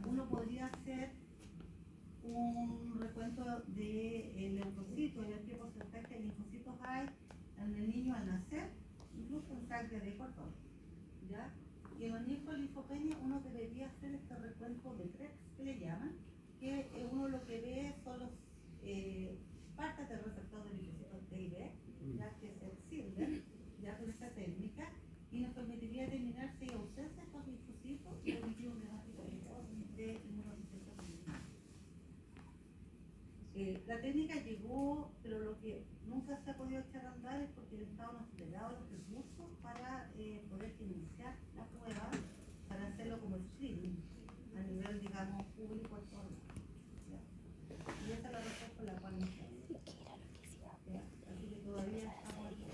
Uno podría hacer un recuento de leucocitos y ver qué porcentaje de linfocitos hay en el niño al nacer, incluso en sangre de Ecuador, ¿ya? Y en los niños con linfopenia uno debería hacer este recuento de TREX, que le llaman, que uno lo que ve son los partes del receptor de linfocitos T y B, ya que se exhiben, ya con esta técnica, y nos permitiría determinar si hay ausencia de estos linfocitos y permitir un diagnóstico de inmunodeficiencia primaria. La técnica llegó, pero lo que nunca se ha podido echar a andar es porque el Estado no ha acelerado los recursos para poder financiar la prueba, para hacerlo como screening, a nivel, digamos, público en todo el mundo, ¿ya? Y esa es la razón por la cual no se hace. ¿Ya? Así que todavía estamos aquí.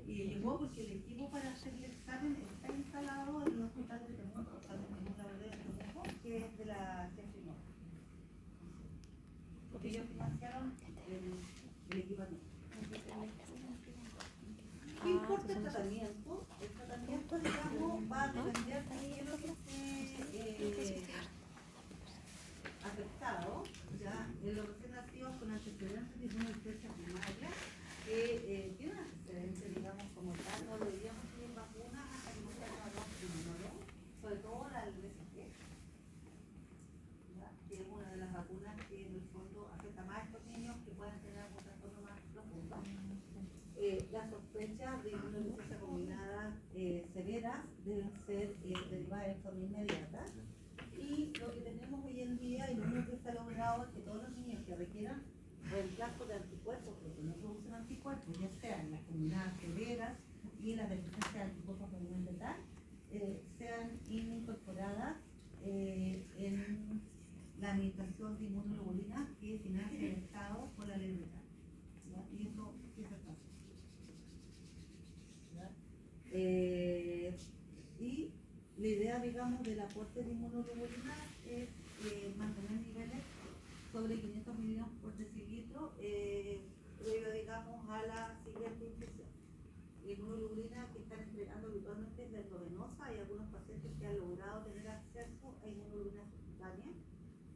Y llegó porque el equipo para hacer el examen está instalado en el hospital de Temuco, que es de la Jeffrey Morgan. Porque ellos financiaron el equipamiento. ¿Qué importa el tratamiento? El tratamiento, digamos, va a depender de qué es lo que esté afectado, ya, en los recién nacidos con antecedentes de inmunodeficiencia primaria, que tienen antecedentes, digamos, como tal, no deberíamos tener vacunas hasta que no se haga un inmunólogo, sobre todo la del BCG, que es una de las vacunas que en el fondo afecta más a estos niños que pueden tener algún trastorno más profundo. Las sospechas de inmunodeficiencia combinada severas deben ser derivadas de forma inmediata. Y lo que tenemos hoy en día, y lo único que se ha logrado es que todos los niños que requieran reemplazo de anticuerpos, porque no producen anticuerpos, ya sean las combinadas severas y las deficiencias de anticuerpos a nivel letal, sean incorporadas en la administración de inmunoglobulina que financia el Estado por la ley letal. Y eso sí se hace. Y la idea, digamos, del aporte de inmunoglobulina es mantener niveles sobre 500 miligramos por decilitro previo, digamos, a la siguiente infección. La inmunoglobulina que están entregando habitualmente es la endovenosa. Hay algunos pacientes que han logrado tener acceso a inmunoglobulina subcutánea,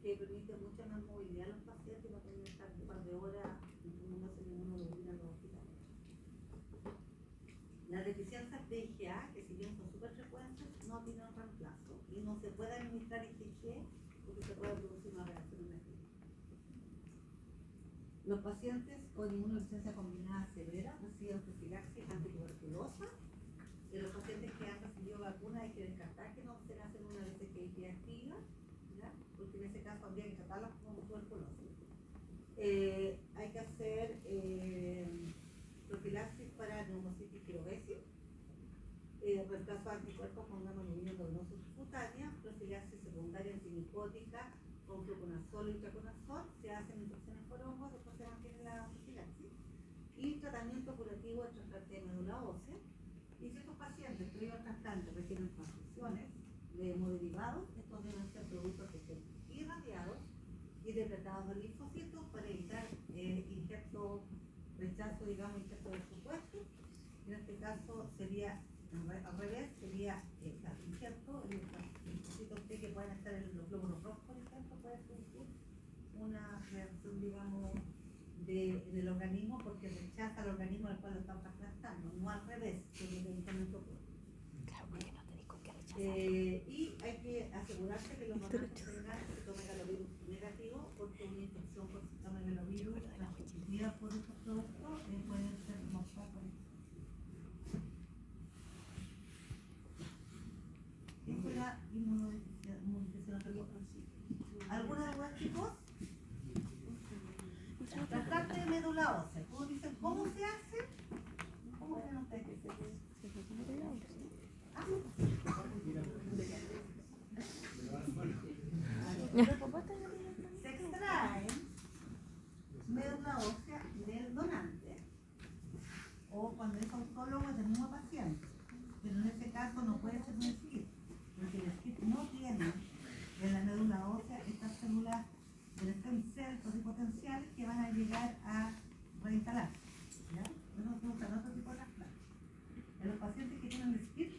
que permite mucha más movilidad a los pacientes y no tener que estar un par de horas imprimiéndose inmunoglobulina en los hospitales. Las deficiencias de IgA, que si bien son súper frecuentes, no tienen reemplazo y no se puede administrar IgG porque se puede producir una reacción negativa. Los pacientes con inmunodeficiencia combinada severa reciben profilaxis antituberculosa. Los pacientes que han recibido vacuna hay que descartar que no se hacen una BCG activa, ¿ya? Porque en ese caso habría que tratarlas como tuberculosis. Hay que hacer profilaxis para neumocitis y obesis. reemplazo de anticuerpos con una hemoglobina globinosa subcutánea, profilaxis secundaria antimicótica con fluconazol y traconazol, se hacen infecciones por hongos, después se mantiene la profilaxis, y tratamiento curativo de trasplante de médula ósea. Y si estos pacientes previo al trasplante requieren transfusiones de hemoderivados, estos deben ser productos que estén irradiados y depletados de linfocitos para evitar rechazo, digamos, injerto de supuesto. En este caso sería al revés, sería injerto, el linfocito T que pueden estar en los glóbulos rojos, por ejemplo, puede producir una reacción, digamos, en el organismo porque rechaza al organismo al cual lo están trasplantando, no al revés, que es el medicamento ocurre. Claro, porque no tenéis con qué rechazar. Y hay que asegurarse que los donantes tengan citomegalovirus negativo, porque una infección por citomegalovirus transmitida por estos productos puede ser mortal para ellos. Esa es la inmunodeficiencia. ¿Alguna duda, chicos? Trasplante de médula ósea. ¿Cómo dicen? ¿Cómo se hace? ¿Cómo creen ustedes que se hace? Se extrae médula ósea del donante o cuando es autólogo es del mismo paciente, pero en este caso no puede ser un skip, porque el skip no tiene en la médula ósea estas células del stem cell pluripotenciales que van a llegar a reinstalarse. ¿Ya? Entonces se usan otro tipo de trasplante. En los pacientes que tienen skip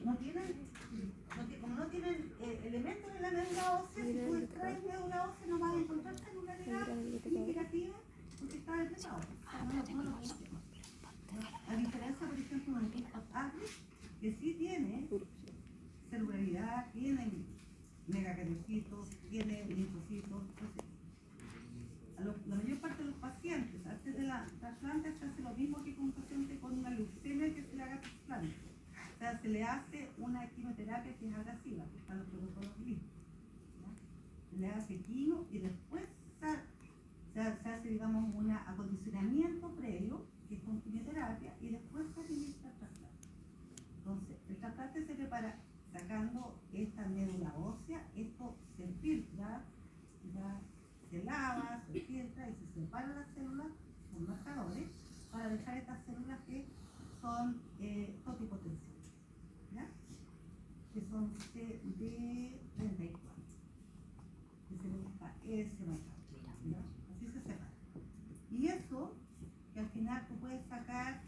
como no tienen elementos en la médula ósea, si tú extraes médula ósea no vas a encontrar celularidad significativa porque está depletado. No lo conocemos. A diferencia, por ejemplo, de un agri, que sí tiene celularidad, tiene megacaricitos, tiene linfocitos. La mayor parte de los pacientes, antes de la trasplante, se hace lo mismo que con un paciente con una leucemia que se le haga trasplante. O sea, se le hace una quimioterapia que es agresiva, que están los protocolos listos. Se le hace quimio y después se hace, digamos, un acondicionamiento previo, que es con quimioterapia, y después se administra el trasplante. Entonces, el trasplante se prepara sacando esta médula ósea, esto se filtra, ya se lava, se filtra y se separan las células con marcadores para dejar estas células que son totipotenciales, ¿ya? Que son CD34, que se le busca ese marcador, ¿ya? Así se separa. Y eso, que al final tú puedes sacar,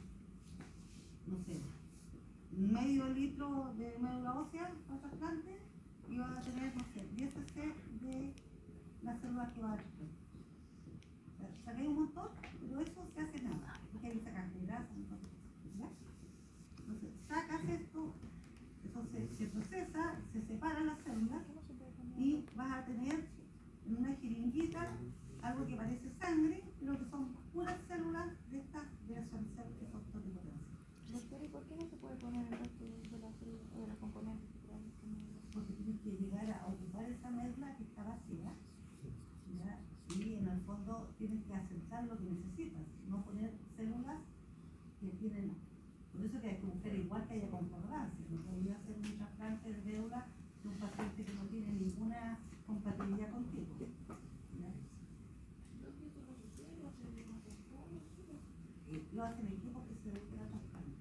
no sé, medio litro de médula ósea para trasplante y vas a tener, no sé, 10 cc de las células que va a trasplante. Saqué un montón, pero eso se hace nada, porque hay que sacar grasa, ¿ya? Entonces, sacas esto, entonces se procesa, se separan las células y vas a tener en una jeringuita algo que parece sangre, pero que son puras células de estas de las células que son totipotenciales. Doctor, ¿y por qué no se puede poner el resto de las células o de los componentes que traen? Porque tienes que llegar a ocupar esa médula que está vacía, ¿ya? Y en el fondo tienes que aceptar lo que necesitas, no poner células que tienen. Por eso que hay que buscar igual que haya concordancia. No podría hacer un trasplante de médula de un paciente que no tiene ninguna compatibilidad contigo, ¿ya? Lo hacen equipos que se dedican a trasplante.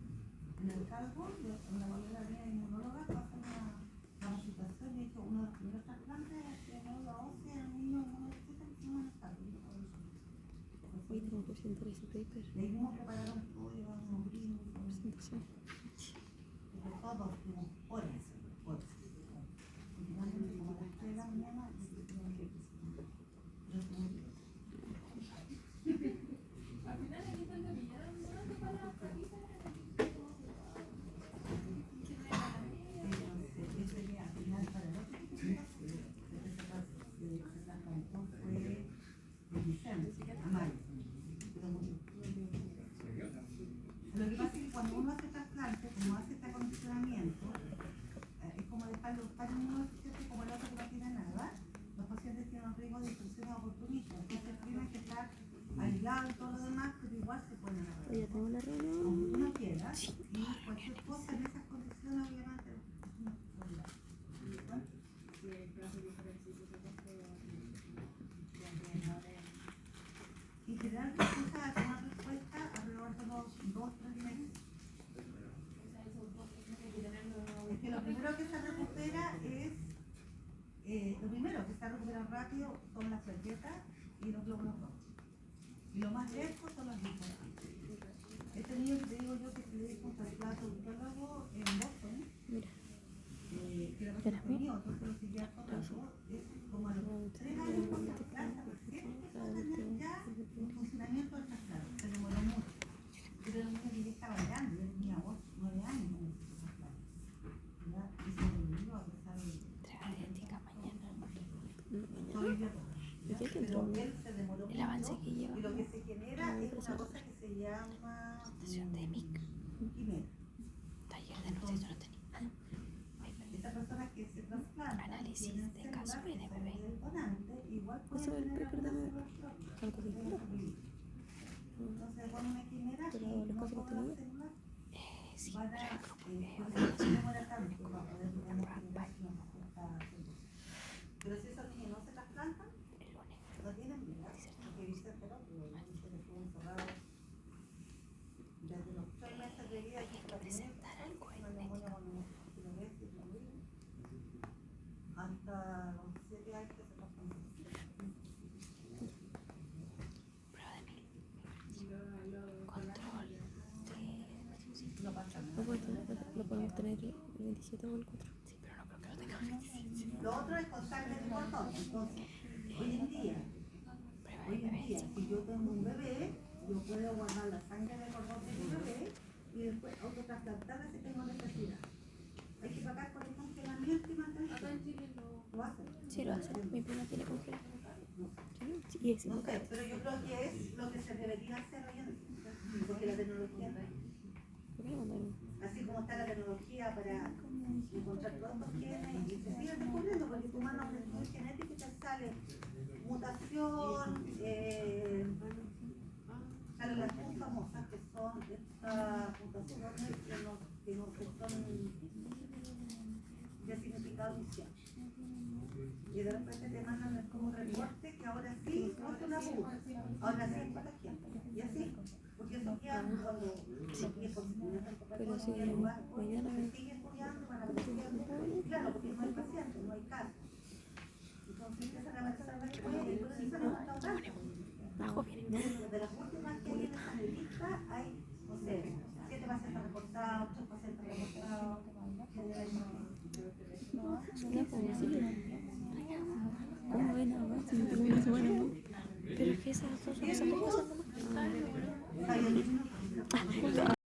En el cargo, en la bolera mía inmunóloga, pasa una capacitación y he hecho uno de los primeros trasplantes de médula ósea en un niño inmunodeficiente que se llama Natalia. Hoy tengo que presentar ese paper. De ahí mismo prepararon todo, llevaron unos gringos, Presentación. de todos, como horas. Finalmente, como las 3 de la mañana, Al final aquí está el camillero, no te para la paliza. ese día, al final, para el otro que se trasplantó fue en diciembre, a mayo. Pero murió. Lo que pasa es que cuando uno hace trasplante, como hace este acondicionamiento, es como dejarlo tan inmunodeficiente como el otro que no tiene nada. Los pacientes tienen un riesgo de infecciones oportunistas, entonces tienen que estar aislados y todo lo demás, pero igual se pueden agarrar. Hoy ya tengo la reunión. Como tú no quieras, y cualquier cosa en esas condiciones, obviamente. primero que se recupera es, lo primero que se recupera rápido son las plaquetas y los glóbulos rojos. Y lo más lejos son los linfomas. Este niño que te digo yo que se le dijo un trasplante odontólogo en Boston, Mira. que la persona conmigo, entonces lo seguía todo, es como a los 3 años con la planta, porque empezó a tener ya un funcionamiento del trasplante, se demoró mucho. Pero el niño que ya estaba grande, él tenía 9 años con ese trasplante. ¿Ya? Y se volvió a pesar de... Entrega idéntica mañana. Soy bióloga. ¿Y qué Pero tendrá? él se demoró El avance mucho, que lleva. y lo que se genera es una cosa que se llama Presentación de MIC. quimera. Taller de nutrición no tenía. Esta persona que se trasplanta Análisis tiene de células caso y de que bebé. son del donante, igual puede Eso es el tener paper de algunas bebé. células propias. ¿Cuánto Puede dinero? sobrevivir. Entonces pone una quimera Pero y los no casos que todas las tenía. células Sí, van pero a el grupo por veo. eso no se demora tanto para poder digamos, generar una respuesta celular. Pero si esos niños no se trasplantan, El lunes. no tienen vida, porque Vicente no, pero Vicente le estuvo encerrado desde los 3 meses de vida Hay que presentar algo en memoria hasta los 7 años que se trasplantó. Prueba de mil. Control de... No pasa nada. Lo podemos tener el 27 o el 4. Sí, pero no creo que lo tengamos el 27. Lo otro es con sangre de cordón. Entonces, hoy en día, si yo tengo un bebé, yo puedo guardar la sangre de cordón de mi bebé y después autotrasplantarla si tengo necesidad. Hay que pagar por el congelamiento y mantenimiento. ¿Lo hacen? Sí, lo hace. Mi prima tiene congelado. Sí, y es No sé, pero yo creo que es lo que se debería hacer hoy en día. Porque la tecnología, ¿Por qué le mandaron? así como está la tecnología para encontrar todos estos genes y se sigue descubriendo, porque tú mandas un estudio genético y te sale mutación, salen las muy famosas que son estas mutaciones que son de significado inicial. Y de repente te mandan como reporte que ahora sí es una burla, ahora sí es para la gente. Y así, porque eso queda cuando los viejos se comienzan a Pero si mañana mañana... se sigue estudiando, van a ver, claro, porque no hay pacientes, no hay casos. Entonces empiezan a avanzar después y por eso se han estado tanto. Bajo viene. De las últimas que hay en esa lista hay, no sé, 7 pacientes reportados, 8 pacientes reportados. Ya, pues, sí. ¿Cómo ven ahora? Si no tengo una semana, ¿no? Pero es que esas cosas no se pasan nomás. Hay 10 minutos.